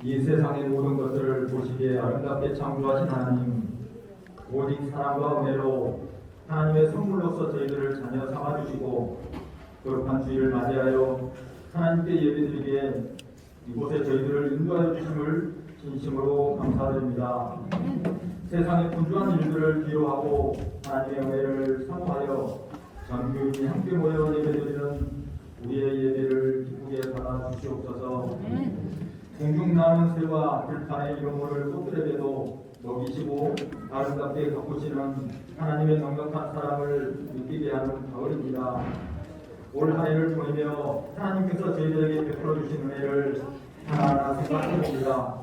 이 세상의 모든 것들을 보시기에 아름답게 창조하신 하나님, 오직 사랑과 은혜로 하나님의 선물로서 저희들을 자녀 삼아주시고 거룩한 주일을 맞이하여 하나님께 예배드리기에 이곳에 저희들을 인도하여 주심을 진심으로 감사드립니다. 세상의 분주한 일들을 뒤로하고 하나님의 은혜를 사모하여 전교인이 함께 모여 예배드리는 우리의 예배를 기쁘게 받아 주시옵소서. 공중나는 새와 들판의 이름을 꽃들에게도 먹이시고 아름답게 가꾸시는 하나님의 넉넉한 사랑을 느끼게 하는 가을입니다. 올 한 해를 보내며 하나님께서 저희들에게 베풀어 주신 은혜를 하나하나 생각해봅니다.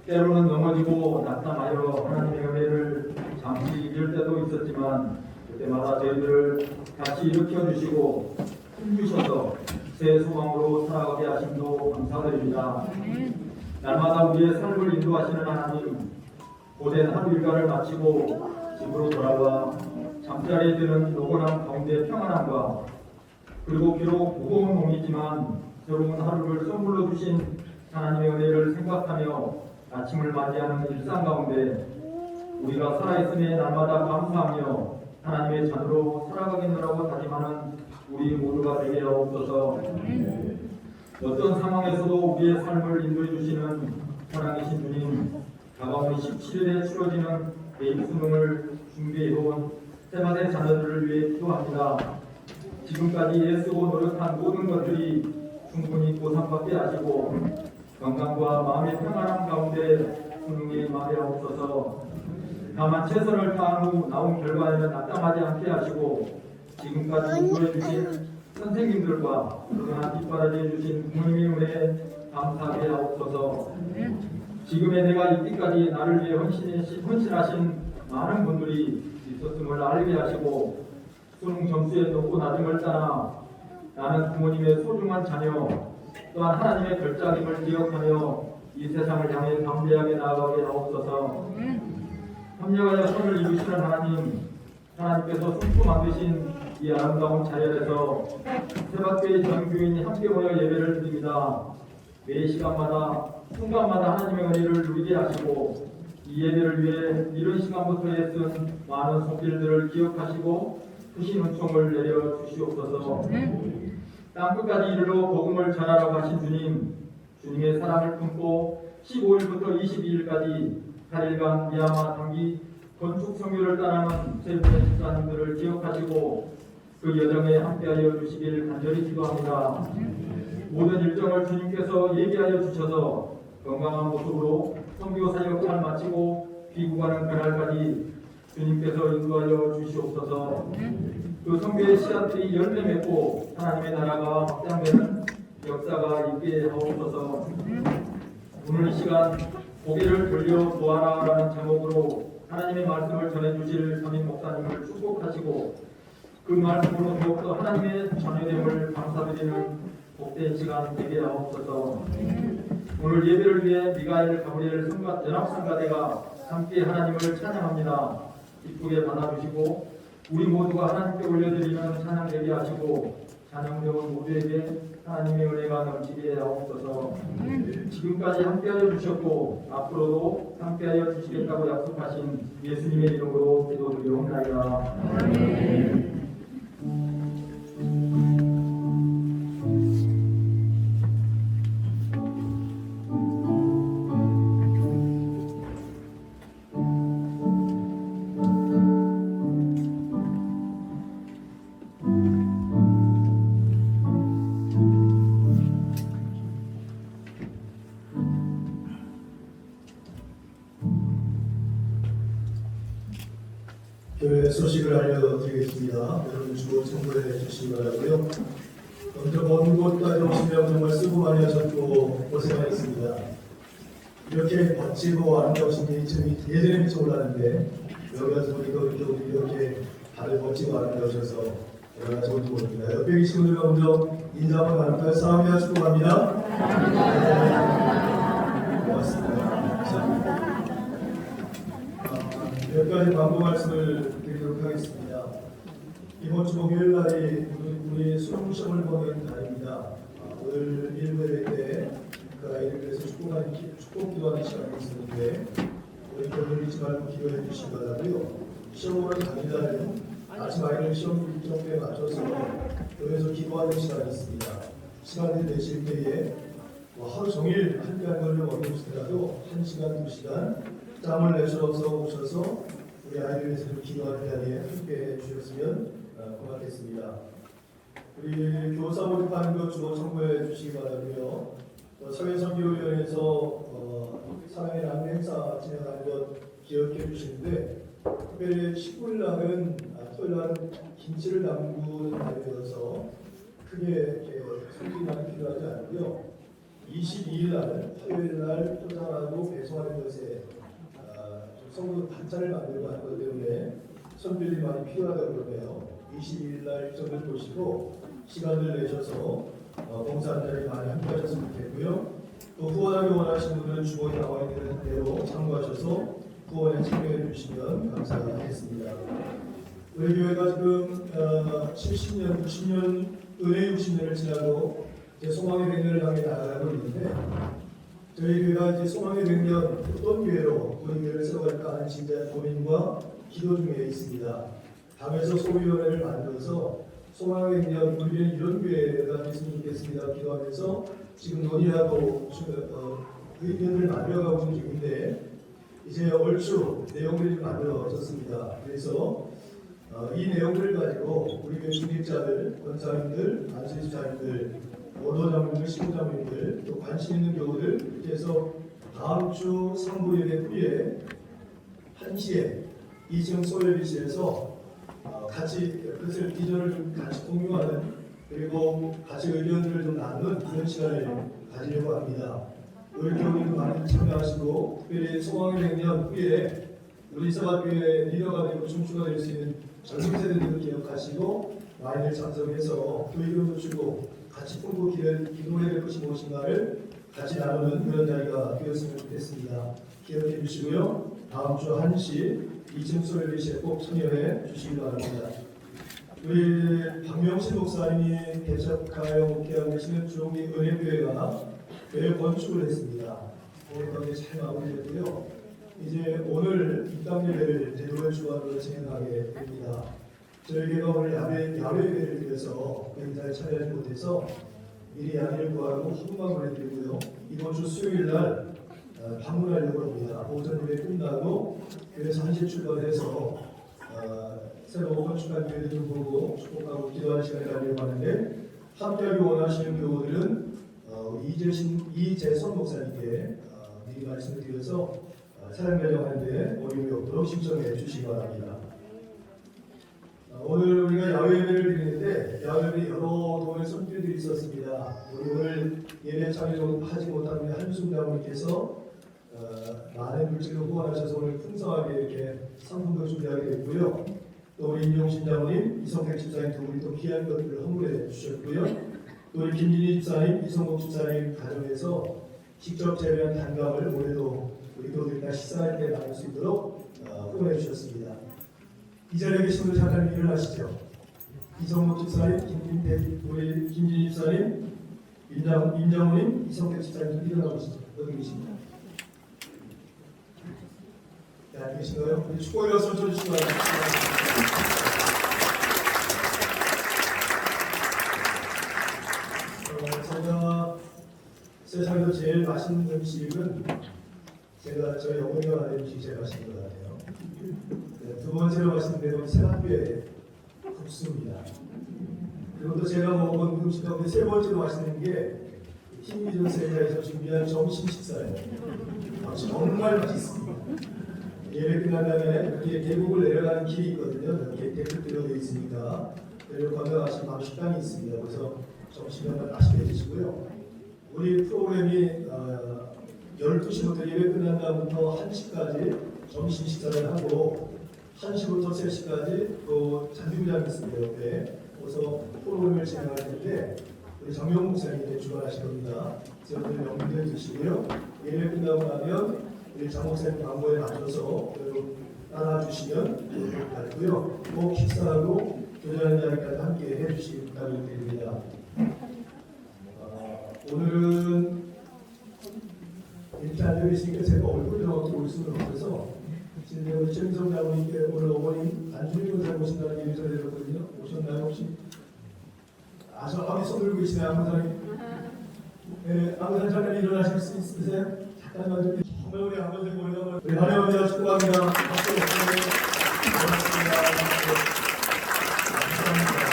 때로는 넘어지고 낙담하여 하나님의 은혜를 잠시 잊을 때도 있었지만 그때마다 저희들을 다시 일으켜 주시고 힘주셔서 새 소망으로 살아가게 하심도 감사드립니다. 날마다 우리의 삶을 인도하시는 하나님, 고된 하루 일과를 마치고 집으로 돌아와 잠자리에 드는 노곤함 가운데 평안함과 그리고 비록 무거운 몸이지만 새로운 하루를 선물로 주신 하나님의 은혜를 생각하며 아침을 맞이하는 일상 가운데 우리가 살아있음에 날마다 감사하며 하나님의 자녀로 살아가겠노라고 다짐하는 우리 모두가 되게 하옵소서. 어떤 상황에서도 우리의 삶을 인도해 주시는 사랑이신 주님, 다가오는 17일에 치러지는 개인 수능을 준비해온 세마대 자녀들을 위해 기도합니다. 지금까지 애쓰고 노력한 모든 것들이 충분히 보상받게 하시고 건강과 마음의 평안함 가운데 수능에 임하옵소서. 다만 최선을 다한 후 나온 결과에는 낙담하지 않게 하시고 지금까지 인도해 주신 선생님들과 그동안 뒷바라지해 주신 부모님의 은혜에 감사하게 하옵소서. 지금의 내가 있기까지 나를 위해 헌신하신 많은 분들이 있었음을 알게 하시고 수능 점수의 높고 낮음을 떠나 나는 부모님의 소중한 자녀 또한 하나님의 별자임을 기억하며 이 세상을 향해 담대하게 나아가게 하옵소서. 협력하여 선을 이루시는 하나님께서 숨고 만드신 이 아름다운 자연에서 세바교회 전 교인이 함께 모여 예배를 드립니다. 매 시간마다 순간마다 하나님의 은혜를 누리게 하시고 이 예배를 위해 이른 시간부터 애쓴 많은 손길들을 기억하시고 크신 은총을 내려 주시옵소서. 땅끝까지 이르러 복음을 전하라고 하신 주님의 사랑을 품고 15일부터 22일까지 8일간 미야마 단기 건축 선교를 따르는 세 분의 집사님들을 기억하시고 그 여정에 함께하여 주시길 간절히 기도합니다. 모든 일정을 주님께서 예비하여 주셔서 건강한 모습으로 선교 사역 잘 마치고 귀국하는 그날까지 주님께서 인도하여 주시옵소서. 그 선교의 씨앗들이 열매 맺고 하나님의 나라가 확장되는 역사가 있게 하옵소서. 오늘 이 시간 고개를 돌려 보아라라는 제목으로 하나님의 말씀을 전해주실 담임 목사님을 축복하시고 그 말씀으로 더욱더 하나님의 자녀됨을 감사드리는 복된 시간 되게 하옵소서. 오늘 예배를 위해 미가엘 가브리엘 연합성가대가 함께 하나님을 찬양합니다. 기쁘게 받아주시고 우리 모두가 하나님께 올려드리는 찬양 되게 하시고 찬양되온 모두에게 하나님의 은혜가 넘치게 하옵소서. 지금까지 함께하여 주셨고 앞으로도 함께하여 주시겠다고 약속하신 예수님의 이름으로 기도드리옵나이다. 아멘. 교회 소식을 알려드리겠습니다. 여러분 주로 참고해 주시기 바라고요. 먼저 먼 곳까지 오시면 정말 수고 많이 하셨고 고생하셨습니다. 이렇게 멋지고 아름다우신 게 예전에 미쳐 올랐는데 여기 와서 보니까 이렇게 다들 멋지고 아름다우셔서 얼마나 좋은지 모릅니다. 옆에 계신 분들과 먼저 인사 한번 나눌까요? 싸움이나 축복합니다. 네. 고맙습니다. 몇 가지 광고 말씀을 드리도록 하겠습니다. 이번 주 목요일 날이 우리 수능 시험을 보는 날입니다. 오늘 1회 때 그 아이를 위해서 축복 기도하는 시간이 있었는데 우리 별을 잊지 말고 기도해 주시기 바라고요. 시험 보는 당일날은 아침 아이를 시험 일정에 맞춰서 교회에서 기도하는 시간이 있습니다. 시간을 내실 때에 하루 종일 함께한 걸로 어려우시더라도 1시간, 2시간 짬을 내셔서 오셔서 우리 아이를 위해서 기도하는 자리에 함께해 주셨으면 고맙겠습니다. 우리 교사 모집하는 것 주로 참고해 주시기 바라고요. 사회선교위원회에서 사랑의 나눔 행사 진행하는 것 기억해 주시는데 특별히 19일 날은 토요일 날은 김치를 담그는 날이어서 크게 손길이 많이 필요하지 않고요. 22일 날 화요일 날 포장하고 배송하는 것에 좀 성도 반찬을 만들고 하는 것 때문에 손길이 많이 필요하다고 그러네요. 22일 날 일정을 보시고 시간을 내셔서 봉사한 자리 많이 함께 하셨으면 좋겠고요. 또 후원하기 원하시는 분들은 주머니 나와 있는 대로 참고하셔서 후원에 참여해 주시면 감사하겠습니다. 우리 교회가 지금 70년, 90년, 은혜 60년을 지나고 이제 소망의 100년을 향해 나아가고 있는데 저희 교회가 이제 소망의 100년 어떤 교회로 우리 교회를 세워갈까 하는 진짜 고민과 기도 중에 있습니다. 당에서 소위원회를 만들어서 소망의 100년 우리는 이런 교회가 됐으면 좋겠습니다. 기도하면서 지금 논의하고 의견을 만들어가고 있는 중인데 이제 얼추 내용들이 만들어졌습니다. 그래서 이 내용들을 가지고 우리 교회 중립자들, 권사님들, 안수집사님들, 원로장님들, 신부장님들, 또 관심 있는 교우들 이렇게 해서 다음 주 3부 예배 후에 1시에 2층 소열비실에서 같이 그것을 비전을 좀 같이 공유하는 그리고 같이 의견들을 좀 나누는 그런 시간을 가지려고 합니다. 우리 교우님도 많이 참여하시고 특별히 소망의 100년 후에 우리 사학교의 리더가 되고 중추가 될 수 있는 젊은 세대들을 기억하시고 많이들 참석해서 또 의견도 주고 같이 품고 기도해야 될 것이 무엇인가를 같이 나누는 그런 자리가 되었으면 좋겠습니다. 기억해 주시고요. 다음 주 1시 2층 소열비실에 꼭 참여해 주시기 바랍니다. 우리 박명신 목사님이 개척하여 목회하고 계시는 주롱리 은혜교회가 교회 건축을 했습니다. 오늘 잘 마무리됐고요. 이제 오늘 입당 예배를 제도회 주관으로 진행하게 됩니다. 저희가 오늘 야외 예배를 드려서 행사에 참여하지 못해서 미리 양해를 구하고 헌금만 보내드리고요. 이번 주 수요일 날 방문하려고 합니다. 오전 예배 끝나고 교회에서 1시 출발해서 새로 건축한 교회를 좀 보고 축복하고 기도하는 시간을 가지려고 하는데 함께하기 원하시는 교우들은 이재선 목사님께 미리 말씀을 드려서 사랑 배정하는데 어려움이 없도록 신청해 주시기 바랍니다. 오늘 우리가 야외 예배를 드리는데 야외 예배 여러 도움의 손길들이 있었습니다. 우리 오늘 예배 참여하지 못한 한순 장로님께서 많은 물질로 후원하셔서 오늘 풍성하게 이렇게 상품도 준비하게 됐고요. 또 우리 임용신 장로님, 이성택 집사님 두 분이 또 귀한 것들을 헌물해 주셨고요. 또 우리 김진희 집사님, 이성복 집사님 가정에서 직접 재배한 단감을 올해도 우리 교우들과 식사할 때 나눌 수 있도록 후원해 주셨습니다. 이 자리에 계신 분들 잠깐 일어나시죠. 이성복 집사님, 우리 김진희 집사님, 임장호님, 이성택 집사님 일어나보시죠. 여기 계십니다. 네, 안녕히 계신가요? 우리 축복의 박수 쳐주시기 바랍니다. 제가 세상에서 제일 맛있는 음식은 저희 어머니가 만든 음식이 제일 맛있는 것 같아요. 네, 두 번째로 맛있는 데는 새학교의 국수입니다. 그리고 또 제가 먹어본 음식 가운데 세 번째로 맛있는 게 팀미전 세가에서 준비한 점심 식사예요. 정말 맛있습니다. 예배 끝난 다음에 여기에 계곡을 내려가는 길이 있거든요. 여기에 데크대로 되어 있으니까 그리고 건강하신 밥 식당이 있습니다. 그래서 점심을 맛있게 드시고요. 우리 프로그램이 12시부터 예배 끝난 다음부터 1시까지 점심 식사를 하고 1시부터 3시까지 또 잔디구장이 있습니다. 옆에 그래서 프로그램을 진행할 텐데 우리 정명 목사님이 주관하실 겁니다. 그래서 오늘 명분을 드시고요. 예배 끝나고 나면 우리 장 목사님 광고에 맞춰서 여러분 따라와 주시면 좋겠고요. 꼭 식사하고 교제하는 자리까지 함께 해주시기 부탁드립니다. 오늘은 이렇게 앉아계시니까 제가 얼굴을 어떻게 볼 수는 없어서 지금 우리 최민성 장로님께 오늘 어머님 안주민 잘 오신다는 얘기 전해드렸거든요. 오셨나요 혹시? 저 앞에 손 들고 계시네요. 아무사님. 네, 아무사님 잠깐 일어나실 수 있으세요? 잠깐만 좀. 정말 우리 아버지 모여서 우리 하나님을 축복합니다. 박수 고맙습니다. 감사합니다.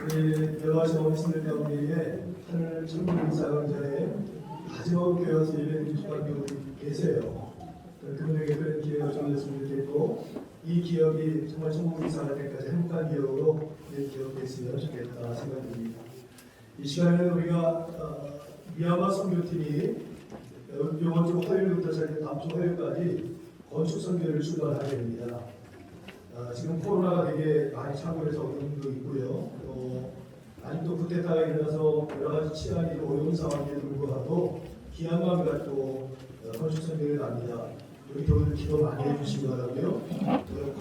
우리 여러 가지 원신들 가운데에 하늘 천국 이상을 전에 마지막으로 깨어서 예배드리는 분들이 계세요. 그분에게 그런 기회가 좀 됐으면 좋겠고 이 기억이 정말 천국 이상할 때까지 행복한 기억으로 기억됐으면 좋겠다 생각됩니다. 이 시간에는 우리가 미얀마 선교팀이 이번 주 화요일부터 시작해 다음 주 화요일까지 건축 선교를 출발하게 됩니다. 지금 코로나가 되게 많이 창궐해서 어려움도 있고요. 아직도 쿠데타가 일어나서 여러 가지 치안이 어려운 상황에도 불구하고 귀한 마음을 갖고 건축 선교를 합니다. 우리 교우들 기도 많이 해주시기 바라고요.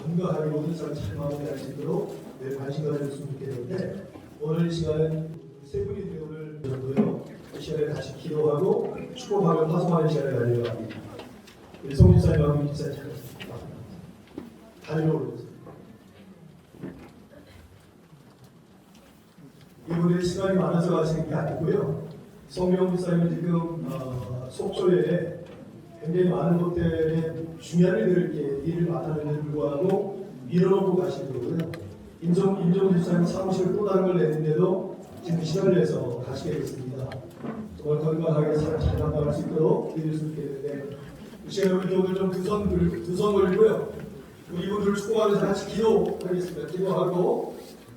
건강하게 모든 사람 잘 마무리할 수 있도록 늘 관심 가져줬으면 좋겠는데 오늘 시간은 세 분이 기도를 드렸고요. 이 시간에 다시 기도하고 축복하며 파송하는 시간을 가지려고 합니다. 우리 송지사님, 왕민 기사님 잘했습니다. 다리로 올려주세요. 이분들이 시간이 많아서 가시는 게 아니고요. 성경 기사님은 지금 속초에 굉장히 많은 호텔에 중요한 일을 맡았는데 불구하고 밀어놓고 가시는 거고요. 임종 집사님 사무실 또 다른 걸 내는데도 지금 시간을 내서 가시게 됐습니다. 정말 건강하게 잘 감당할 수 있도록 기도했으면 좋겠는데 이 시간에 우리 교우들 좀 두 손 걸고요. 우리 이분들을 축복하면서 같이 기도하겠습니다. 기도하고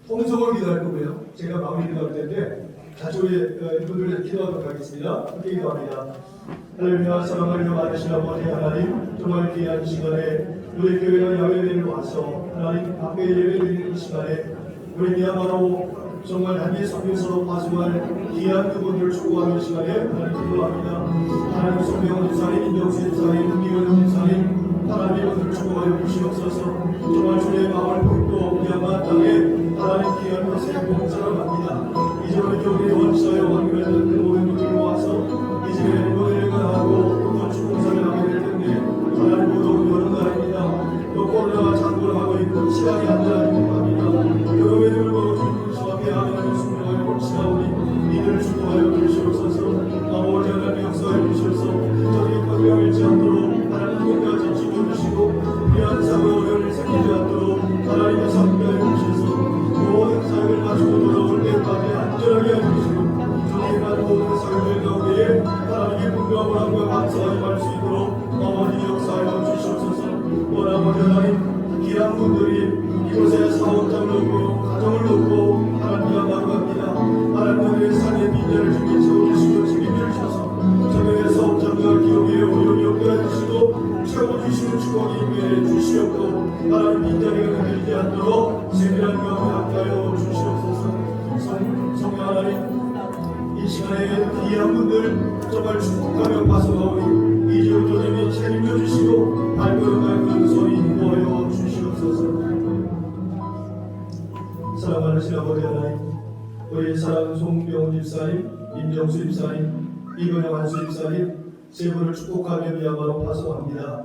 통성을 기도할 거고요. 제가 마무리 기도할 텐데 같이 우리 이분들 기도하도록 하겠습니다. 함께 기도합니다. 할렐루야. 사랑하며 많으신 아버지 하나님, 정말 귀한 시간에 우리 교회가 예배를 와서 하나님 앞에 예배드리는 이 시간에 우리 미얀마로 정말 단기 선교사로 파송할 귀한 그분들을 축복하는 시간에 하나님 기도합니다. 하나님 성경 집사님, 인정수 집사님, 김기원 집사님, 하나님 이분들을 축복하여 주시옵소서. 정말 주의 마음을 품고 미얀마 땅에 하나님 귀한 것에 봉사합니다. 이제 우리 교회 원시사회 원교회들 그 모든 분들이 모아서 이제 노래를 하고 또 건축 공사를 하게 될 텐데 하나님 모두 여러 날입니다. 또 코로나가 창궐하고 있고 시간이 안 되는 겁니다. 여러분의 불고 주님 수업에 하나님 순종하여 봅시다. 우리 이들을 축복하여 주시옵소서. 아버지 하나님 역사해 주셔서 저희 건강 잃지 않도록 하나님 끝까지 지켜주시고 귀한 사고 어려움을 생기지 않도록 하나님의 성교해 주셔서 모든 사역을 마치고 돌아올 때까지 안전하게 해주시고 저희가 모든 사역을 가운데에 하나님의 분명함을 함과 감사하지 말 수 있도록 아버지 역사하여 주시옵소서. 오늘 아버지 하나님 귀한 분들이 이곳에 사업장을 놓고 가정을 놓고 하나님과 나아갑니다. 하나님의 삶의 빈자를 주님 세워주시고 책임져 주셔서 저녁에 사업장과 기업에 어려움이 없게 해주시고 채워주시는 축복이 임해 주시옵고 하나님 빈자리가 흔들리지 않도록 세밀한 경험을 함께하여 주시옵소서. 성령 하나님 이 시간에 귀한 분들 정말 축복하며 파송하오니 이제부터 주님이 책임져 주시고 발걸음할 소리 인도하여 주시옵소서. 사랑하는 아버지 하나님, 우리 사랑하는 송병훈 집사님, 임정수 집사님, 이건영 한수 집사님 세 분을 축복하며 미얀마로 파송합니다.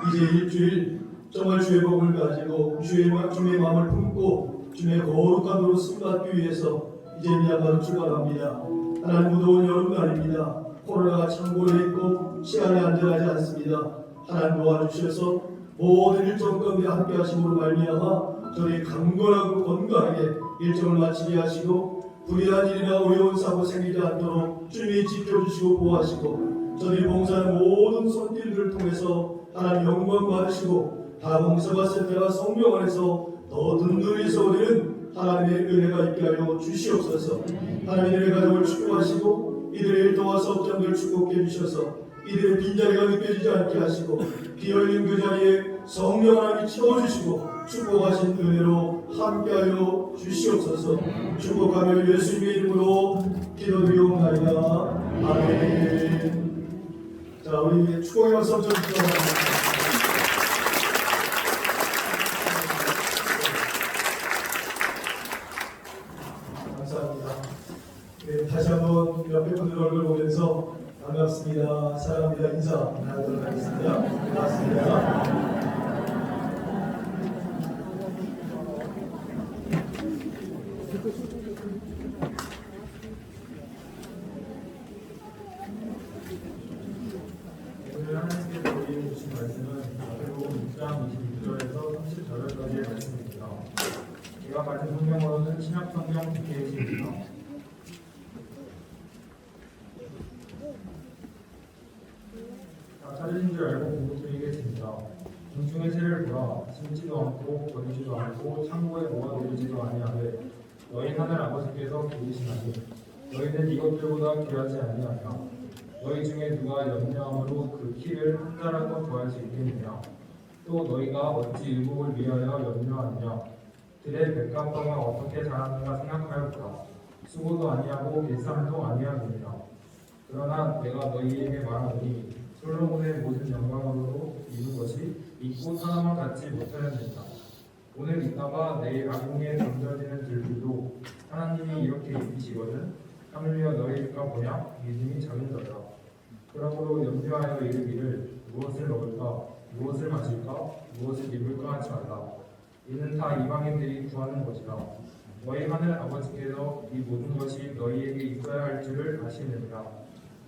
이제 일주일 정말 주의 복을 가지고 주의 마음을 품고 주의 거룩한 도로 승받기 위해서 이제 미얀마로 출발합니다. 하나님 무더운 여름날입니다. 코로나가 창궐해 있고 시간이 안전하지 않습니다. 하나님 도와주셔서 모든 일정 가운데 함께 하심으로 말미암아 저희 강건하고 건강하게 일정을 마치게 하시고 불의한 일이나 어려운 사고 생기지 않도록 주님이 지켜주시고 보호하시고 저희 봉사하는 모든 손길들을 통해서 하나님 영광 받으시고 다봉사가 센터가 성령 안에서 더 든든히 서오리는 하나님의 은혜가 있게 하여 주시옵소서. 하나님의 가족을 축복하시고 이들의 일터와 사업장들을 축복해 주셔서 이들의 빈자리가 느껴지지 않게 하시고 비어있는 그 자리에 성령 하나님이 채워주시고 축복하신 은혜로 함께하여 주시옵소서. 축복하며 예수님의 이름으로 기도드리옵나이다. 아멘. 자, 우리 축복의 박수 한번 주시기 감사합니다. 네, 다시 한번 옆에 분들 얼굴 보면서 반갑습니다, 사랑합니다 인사 나누도록 하겠습니다. 반갑습니다. 오늘 하나님께서 우리에게 주신 말씀은 마태복음 6장 22절에서 30절까지의 말씀입니다. 제가 가진 성경으로는 신약 성경 페이지입니다. 다 찾으신 줄 알고 보고드리겠습니다. 공중의 새를 보라, 심지도 않고 거두지도 않고 창고에 모아두지도 아니하되 너희 하늘 아버지께서 기르시나니 너희는 이것들보다 귀하지 아니하냐. 너희 중에 누가 염려함으로 그 키를 한 자라도 더할 수 있겠느냐. 또 너희가 어찌 의복을 위하여 염려하느냐. 들의 백합화가 어떻게 자라는가 생각하였다. 수고도 아니하고 일삼도 아니하느니라. 그러나 내가 너희에게 말하노니 솔로몬의 모든 영광으로 이룬 것이 잊고 사람을 갖지 못하였느니라. 오늘 있다가 내일 아궁이에 던져지는 들들도 하나님이 이렇게 입히시거든. 하물며 너희가 보냐? 믿음이 작은 자들아. 그러므로 염려하여 이르기를 무엇을 먹을까? 무엇을 마실까? 무엇을 입을까 하지 말라. 이는 다 이방인들이 구하는 것이라. 너희 하늘 아버지께서 이 모든 것이 너희에게 있어야 할 줄을 아시느니라.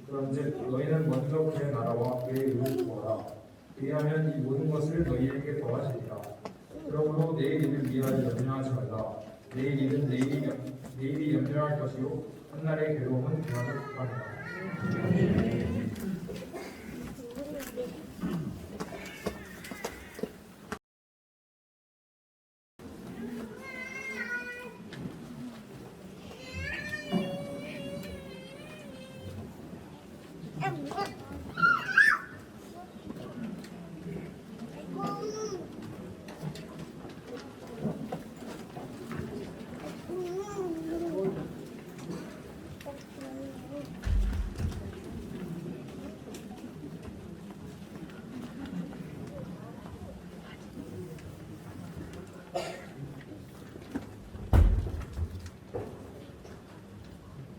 그런즉 너희는 먼저 그의 나라와 그의 의를 구하라. 그리하면 이 모든 것을 너희에게 더하시리라. 그러므로 내일 일을 위하여 염려하지 말라. 내일 일은 내일이 염려할 것이요 한날의 괴로움은 그날의 고통이라.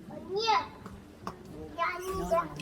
언니야, 이게 아니야.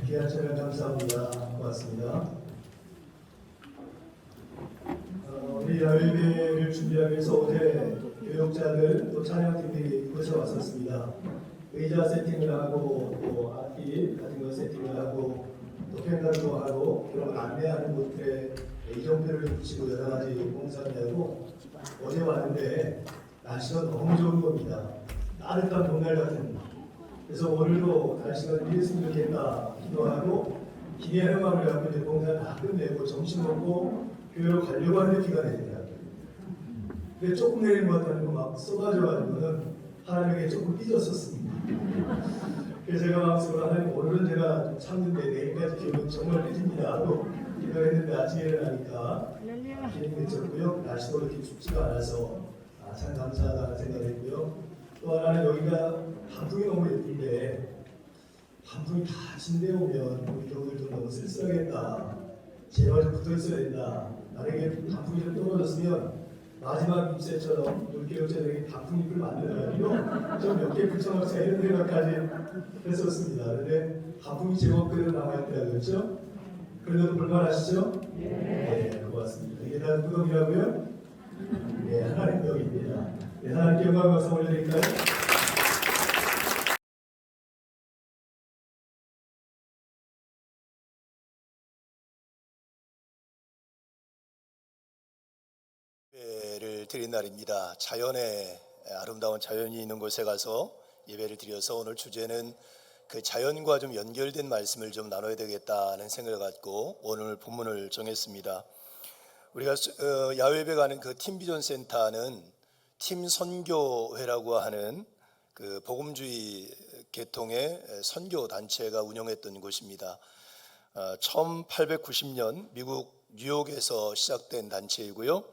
귀한 찬양 감사합니다. 고맙습니다. 우리 야외예배를 준비하기 위해서 어제 교육자들 또 찬양팀들이 이곳에 왔었습니다. 의자 세팅을 하고 또 악기 같은 거 세팅을 하고 또 펜달도 하고 그런 안내하는 곳에 이정표를 붙이고 여러 가지 공사를 하고 어제 왔는데 날씨가 너무 좋은 겁니다. 따뜻한 봄날 같은. 그래서 오늘도 날씨가 이랬으면 좋겠다 기도하고 기대하는 마음을 갖고 이제 공사를 다 끝내고 점심 먹고 교회로 가려고 하는데 비가 내리더라고요. 근데 조금 내리는 것 같다는 거 막 쏟아져가지고는 하나님에게 조금 삐졌었습니다. 그래서 제가 마음속으로 하나님 오늘은 제가 좀 참는데 내일까지 기억은 정말 삐집니다 하고 기도했는데 아침에 일어나니까 기억이 맺혔고요. 날씨도 이렇게 춥지가 않아서 참 감사하다는 생각했고요. 또 하나는 여기가 단풍이 너무 예쁜데 단풍이 다 진대 오면 우리 교우들도 너무 쓸쓸하겠다. 제발 좀 붙어 있어야 된다. 만약에 단풍이 좀 떨어졌으면 마지막 잎새처럼 물개역자들에게 단풍잎을 만들어가지고 좀 몇 개 붙여놓자 이런 생각까지 했었습니다. 그런데 단풍이 제법 그대로 남아있더라고요. 그렇죠? 그런데도 불만하시죠? 네, 고맙습니다. 이게 다 구독이라고요? 네, 하나님 덕입니다. 네, 하나님께 영광 박수 올려드릴까요? 예배를 드린 날입니다. 자연의 아름다운 자연이 있는 곳에 가서 예배를 드려서 오늘 주제는 그 자연과 좀 연결된 말씀을 좀 나눠야 되겠다는 생각을 갖고 오늘 본문을 정했습니다. 우리가 야외배 가는 그 팀비전 센터는 팀 선교회라고 하는 그 복음주의 계통의 선교 단체가 운영했던 곳입니다. 1890년 미국 뉴욕에서 시작된 단체이고요.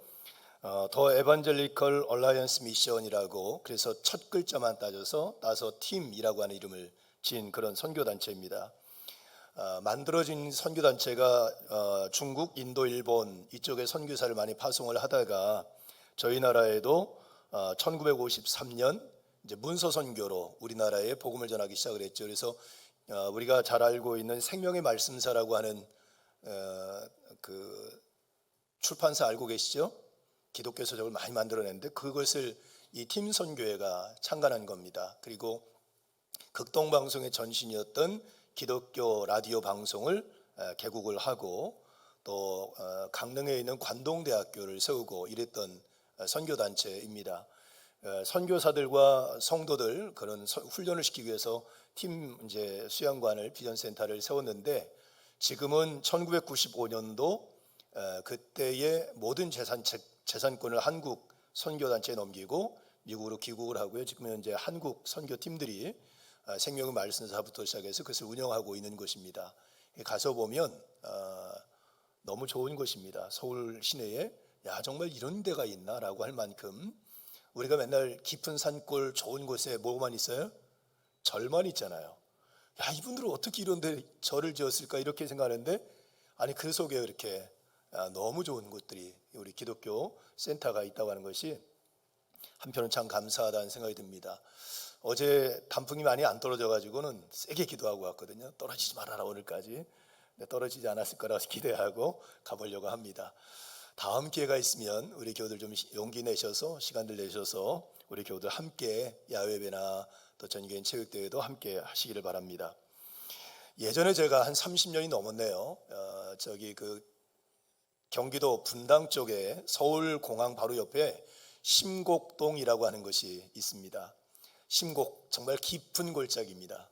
더 에반젤리컬 얼라이언스 미션이라고 그래서 첫 글자만 따져서 팀이라고 하는 이름을 지은 그런 선교 단체입니다. 만들어진 선교 단체가 중국, 인도, 일본 이쪽에 선교사를 많이 파송을 하다가 저희 나라에도 1953년 이제 문서 선교로 우리나라에 복음을 전하기 시작을 했죠. 그래서 우리가 잘 알고 있는 생명의 말씀사라고 하는 그 출판사 알고 계시죠? 기독교 서적을 많이 만들어냈는데 그것을 이 팀 선교회가 창간한 겁니다. 그리고 극동방송의 전신이었던 기독교 라디오 방송을 개국을 하고 또 강릉에 있는 관동대학교를 세우고 이랬던 선교단체입니다. 선교사들과 성도들 그런 훈련을 시키기 위해서 팀 이제 수양관을 비전센터를 세웠는데 지금은 1995년도 그때의 모든 재산권을 한국 선교단체에 넘기고 미국으로 귀국을 하고요. 지금은 이제 한국 선교팀들이 생명의 말씀사부터 시작해서 그것을 운영하고 있는 곳입니다. 가서 보면 너무 좋은 곳입니다. 서울 시내에 야 정말 이런 데가 있나라고 할 만큼 우리가 맨날 깊은 산골 좋은 곳에 뭐만 있어요? 절만 있잖아요. 야 이분들은 어떻게 이런 데 절을 지었을까 이렇게 생각하는데 아니 그 속에 이렇게 너무 좋은 곳들이 우리 기독교 센터가 있다고 하는 것이 한편은 참 감사하다는 생각이 듭니다. 어제 단풍이 많이 안 떨어져 가지고는 세게 기도하고 왔거든요. 떨어지지 말아라 오늘까지. 떨어지지 않았을 거라고 기대하고 가보려고 합니다. 다음 기회가 있으면 우리 교우들 좀 용기 내셔서 시간들 내셔서 우리 교우들 함께 야외배나 또 전교인 체육대회도 함께 하시기를 바랍니다. 예전에 제가 한 30년이 넘었네요. 저기 그 경기도 분당 쪽에 서울공항 바로 옆에 심곡동이라고 하는 것이 있습니다. 심곡 정말 깊은 골짜기입니다.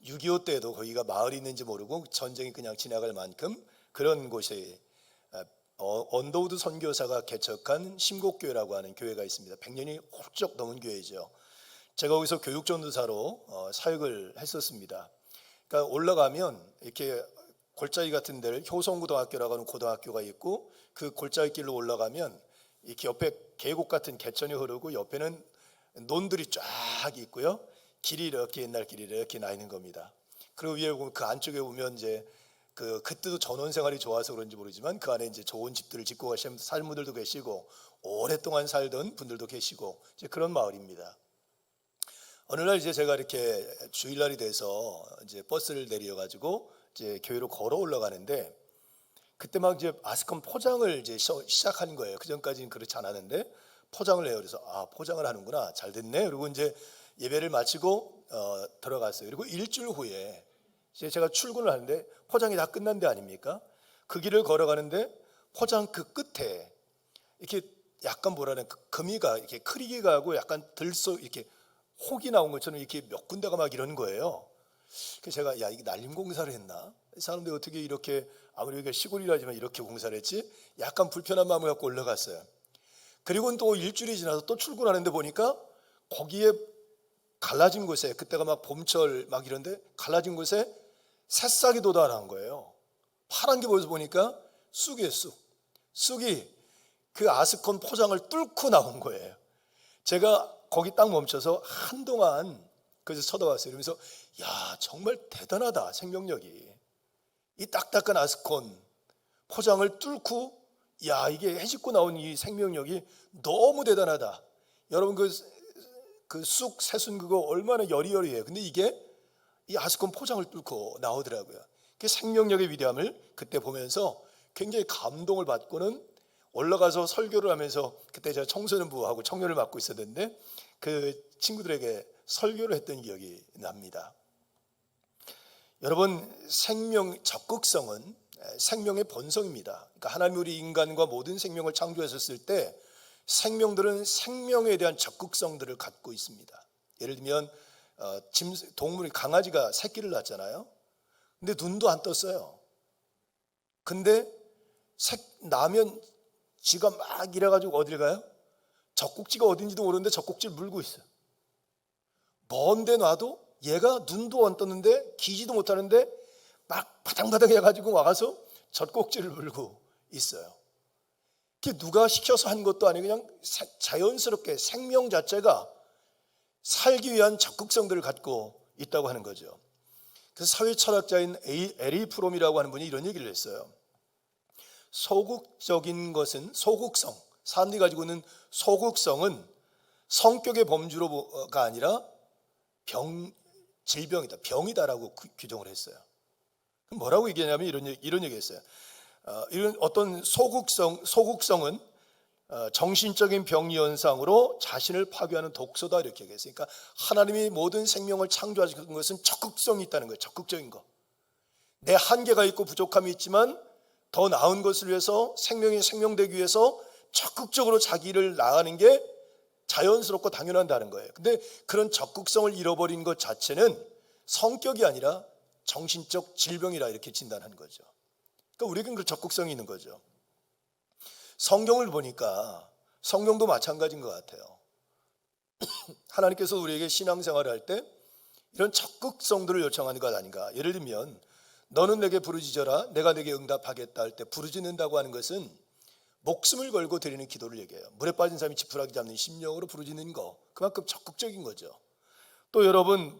6.25 때도 거기가 마을이 있는지 모르고 전쟁이 그냥 지나갈 만큼 그런 곳에 언더우드 선교사가 개척한 심곡교회라고 하는 교회가 있습니다. 100년이 훌쩍 넘은 교회죠. 제가 거기서 교육전도사로 사역을 했었습니다. 그러니까 올라가면 이렇게 골짜기 같은 데를 효성고등학교라고 하는 고등학교가 있고 그 골짜기 길로 올라가면 이렇게 옆에 계곡 같은 개천이 흐르고 옆에는 논들이 쫙 있고요. 길이 이렇게 옛날 길이 이렇게 나 있는 겁니다. 그리고 위에 보면 그 안쪽에 보면 이제 그때도 전원 생활이 좋아서 그런지 모르지만 그 안에 이제 좋은 집들을 짓고 가시는 사는 분들도 계시고 오랫동안 살던 분들도 계시고 이제 그런 마을입니다. 어느 날 이제 제가 이렇게 주일날이 돼서 이제 버스를 내려가지고 이제 교회로 걸어 올라가는데 그때 막 이제 아스콘 포장을 이제 시작한 거예요. 그 전까지는 그렇지 않았는데 포장을 해요. 그래서 포장을 하는구나, 잘 됐네. 그리고 이제 예배를 마치고 들어갔어요. 그리고 일주일 후에 이제 제가 출근을 하는데 포장이 다 끝난 데 아닙니까? 그 길을 걸어가는데 포장 그 끝에 이렇게 약간 뭐라는 거미가 이렇게 크리기가 하고 약간 이렇게 혹이 나온 것처럼 이렇게 몇 군데가 막 이런 거예요. 그래서 제가 이게 날림 공사를 했나? 이 사람들이 어떻게 이렇게 아무리 여기가 시골이라지만 이렇게 공사를 했지? 약간 불편한 마음을 갖고 올라갔어요. 그리고 또 일주일이 지나서 또 출근하는데 보니까 거기에 갈라진 곳에, 그때가 막 봄철 막 이런데 갈라진 곳에 새싹이 돋아난 거예요. 파란 게 보여서 보니까 쑥이에요. 쑥이 그 아스콘 포장을 뚫고 나온 거예요. 제가 거기 딱 멈춰서 한동안 그래서 쳐다봤어요. 그러면서 야, 정말 대단하다, 생명력이. 이 딱딱한 아스콘 포장을 뚫고 이게 해집고 나온 이 생명력이 너무 대단하다. 여러분 그 쑥 새순 그거 얼마나 여리여리해요. 근데 이게 이 아스콘 포장을 뚫고 나오더라고요. 그 생명력의 위대함을 그때 보면서 굉장히 감동을 받고는 올라가서 설교를 하면서 그때 제가 청소년부하고 청년을 맡고 있었는데 그 친구들에게 설교를 했던 기억이 납니다. 여러분, 적극성은 생명의 본성입니다. 그러니까 하나님이 우리 인간과 모든 생명을 창조하셨을 때 생명들은 생명에 대한 적극성들을 갖고 있습니다. 예를 들면 동물이 강아지가 새끼를 낳잖아요. 근데 눈도 안 떴어요. 근데 나면 쥐가 막 이래가지고 어딜 가요? 젖꼭지가 어딘지도 모르는데 젖꼭지를 물고 있어요. 먼데 놔도 얘가 눈도 안 떴는데 기지도 못하는데 막 바당바당 해가지고 와가서 젖꼭지를 물고 있어요. 그게 누가 시켜서 한 것도 아니고 그냥 자연스럽게 생명 자체가 살기 위한 적극성들을 갖고 있다고 하는 거죠. 그래서 사회철학자인 에리 프롬이라고 하는 분이 이런 얘기를 했어요. 소극적인 것은 소극성, 사람들이 가지고 있는 소극성은 성격의 범주로가 아니라 질병이다, 병이다라고 규정을 했어요. 뭐라고 얘기하냐면 이런 얘기했어요. 이런 어떤 소극성은 정신적인 병리 현상으로 자신을 파괴하는 독소다, 이렇게 얘기했어요. 그러니까 하나님이 모든 생명을 창조하신 것은 적극성이 있다는 거예요. 적극적인 거. 내 한계가 있고 부족함이 있지만 더 나은 것을 위해서, 생명이 생명되기 위해서 적극적으로 자기를 나가는 게 자연스럽고 당연하다는 거예요. 근데 그런 적극성을 잃어버린 것 자체는 성격이 아니라 정신적 질병이라 이렇게 진단한 거죠. 그러니까 우리에겐 그 적극성이 있는 거죠. 성경을 보니까 성경도 마찬가지인 것 같아요. 하나님께서 우리에게 신앙생활을 할 때 이런 적극성들을 요청하는 것 아닌가. 예를 들면 너는 내게 부르짖어라 내가 내게 응답하겠다 할 때 부르짖는다고 하는 것은 목숨을 걸고 드리는 기도를 얘기해요. 물에 빠진 사람이 지푸라기 잡는 심령으로 부르짖는 거, 그만큼 적극적인 거죠. 또 여러분,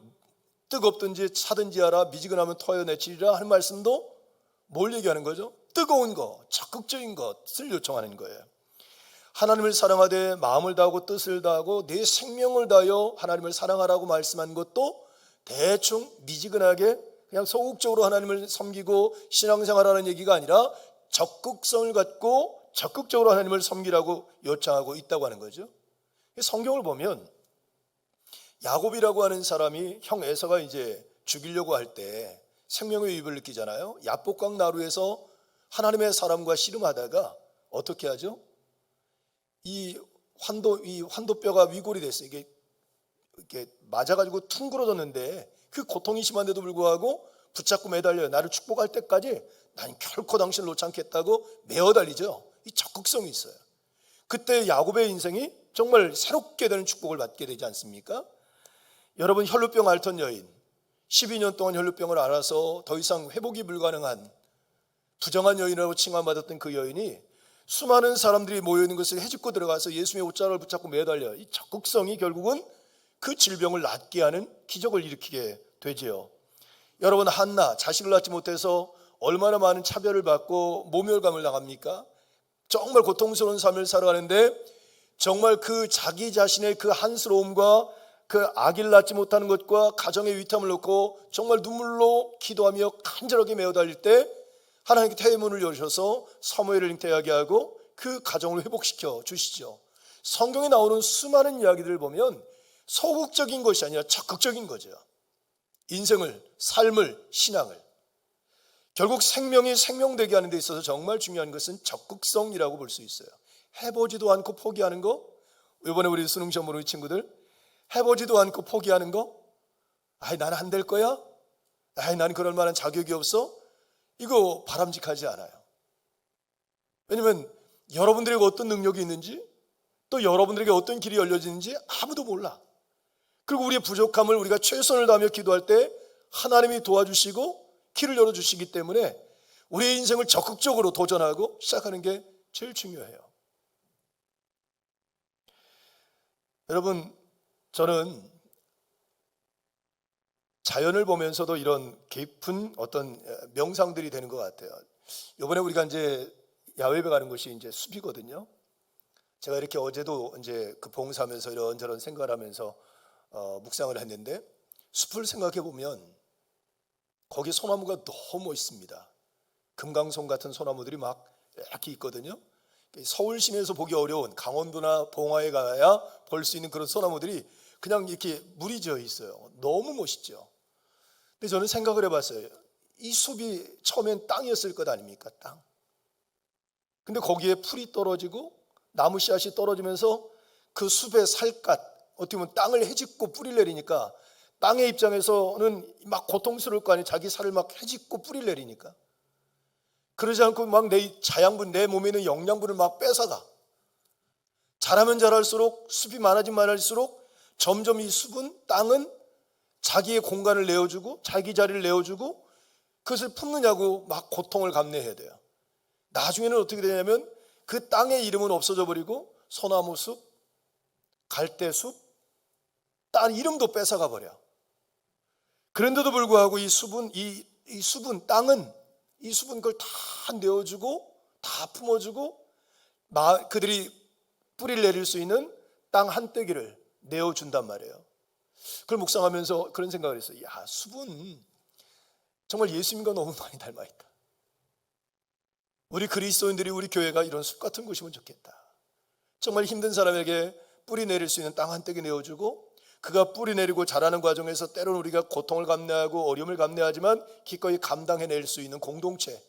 뜨겁든지 차든지 하라 미지근하면 토하여내치리라 하는 말씀도 뭘 얘기하는 거죠? 뜨거운 거, 적극적인 것을 요청하는 거예요. 하나님을 사랑하되 마음을 다하고 뜻을 다하고 내 생명을 다하여 하나님을 사랑하라고 말씀한 것도 대충 미지근하게 그냥 소극적으로 하나님을 섬기고 신앙생활하는 얘기가 아니라 적극성을 갖고 적극적으로 하나님을 섬기라고 요청하고 있다고 하는 거죠. 성경을 보면 야곱이라고 하는 사람이 형 에서가 이제 죽이려고 할 때 생명의 위협을 느끼잖아요. 야복강 나루에서 하나님의 사람과 씨름하다가 어떻게 하죠? 이 환도뼈가 위골이 됐어요. 이게 맞아가지고 퉁그러졌는데 그 고통이 심한데도 불구하고 붙잡고 매달려요. 나를 축복할 때까지 난 결코 당신을 놓지 않겠다고 매어달리죠. 이 적극성이 있어요. 그때 야곱의 인생이 정말 새롭게 되는 축복을 받게 되지 않습니까? 여러분, 혈루병 앓던 여인, 12년 동안 혈루병을 앓아서 더 이상 회복이 불가능한 부정한 여인이라고 칭함받았던 그 여인이 수많은 사람들이 모여있는 것을 헤집고 들어가서 예수님의 옷자락을 붙잡고 매달려. 이 적극성이 결국은 그 질병을 낫게 하는 기적을 일으키게 되지요. 여러분, 한나 자식을 낳지 못해서 얼마나 많은 차별을 받고 모멸감을 당합니까? 정말 고통스러운 삶을 살아가는데 정말 그 자기 자신의 그 한스러움과 그 아기를 낳지 못하는 것과 가정의 위탐을 놓고 정말 눈물로 기도하며 간절하게 메어 달릴 때 하나님께 태문을 여셔서 사무엘을 잉태하게 하고 그 가정을 회복시켜 주시죠. 성경에 나오는 수많은 이야기들을 보면 소극적인 것이 아니라 적극적인 거죠. 인생을, 삶을, 신앙을. 결국 생명이 생명되게 하는 데 있어서 정말 중요한 것은 적극성이라고 볼 수 있어요. 해보지도 않고 포기하는 거. 이번에 우리 수능시험 보는 친구들 해보지도 않고 포기하는 거. 아이 나는 안 될 거야. 아이 나는 그럴 만한 자격이 없어. 이거 바람직하지 않아요. 왜냐하면 여러분들에게 어떤 능력이 있는지 또 여러분들에게 어떤 길이 열려지는지 아무도 몰라. 그리고 우리의 부족함을 우리가 최선을 다하며 기도할 때 하나님이 도와주시고 길을 열어주시기 때문에 우리의 인생을 적극적으로 도전하고 시작하는 게 제일 중요해요. 여러분, 저는 자연을 보면서도 이런 깊은 어떤 명상들이 되는 것 같아요. 이번에 우리가 이제 야외에 가는 곳이 이제 숲이거든요. 제가 이렇게 어제도 이제 그 봉사하면서 이런저런 생각을 하면서 묵상을 했는데 숲을 생각해 보면 거기 소나무가 너무 멋있습니다. 금강송 같은 소나무들이 막 이렇게 있거든요. 서울 시내에서 보기 어려운 강원도나 봉화에 가야 볼 수 있는 그런 소나무들이 그냥 이렇게 물이 져 있어요. 너무 멋있죠. 근데 저는 생각을 해봤어요. 이 숲이 처음엔 땅이었을 것 아닙니까? 땅. 근데 거기에 풀이 떨어지고 나무 씨앗이 떨어지면서 그 숲의 살갗, 어떻게 보면 땅을 헤집고 뿌리를 내리니까 땅의 입장에서는 막 고통스러울 거 아니에요. 자기 살을 막 헤집고 뿌리를 내리니까. 그러지 않고 막 내 자양분, 내 몸에 있는 영양분을 막 뺏어가. 자라면 자랄수록 숲이 많아지면 많아질수록 점점 이 숲은, 땅은 자기의 공간을 내어주고 자기 자리를 내어주고 그것을 품느냐고 막 고통을 감내해야 돼요. 나중에는 어떻게 되냐면 그 땅의 이름은 없어져 버리고 소나무 숲, 갈대 숲, 땅 이름도 뺏어가 버려. 그런데도 불구하고 이 숲은 땅은 이 숲은 그걸 다 내어주고 다 품어주고 그들이 뿌리를 내릴 수 있는 땅 한떼기를 내어준단 말이에요. 그걸 묵상하면서 그런 생각을 했어요. 야, 숲은 정말 예수님과 너무 많이 닮아있다. 우리 그리스도인들이 우리 교회가 이런 숲 같은 곳이면 좋겠다. 정말 힘든 사람에게 뿌리 내릴 수 있는 땅 한떼기 내어주고 그가 뿌리 내리고 자라는 과정에서 때로는 우리가 고통을 감내하고 어려움을 감내하지만 기꺼이 감당해낼 수 있는 공동체,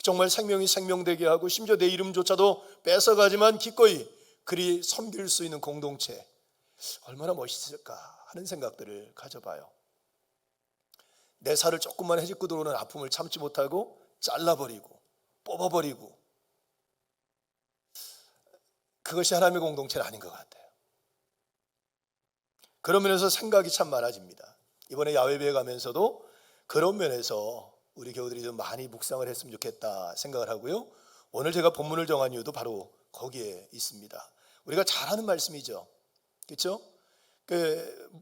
정말 생명이 생명되게 하고 심지어 내 이름조차도 뺏어가지만 기꺼이 그리 섬길 수 있는 공동체, 얼마나 멋있을까 하는 생각들을 가져봐요. 내 살을 조금만 헤집고 들어오는 아픔을 참지 못하고 잘라버리고 뽑아버리고, 그것이 하나님의 공동체는 아닌 것 같아요. 그런 면에서 생각이 참 많아집니다. 이번에 야외배에 가면서도 그런 면에서 우리 교우들이 좀 많이 묵상을 했으면 좋겠다 생각을 하고요. 오늘 제가 본문을 정한 이유도 바로 거기에 있습니다. 우리가 잘 아는 말씀이죠. 그렇죠?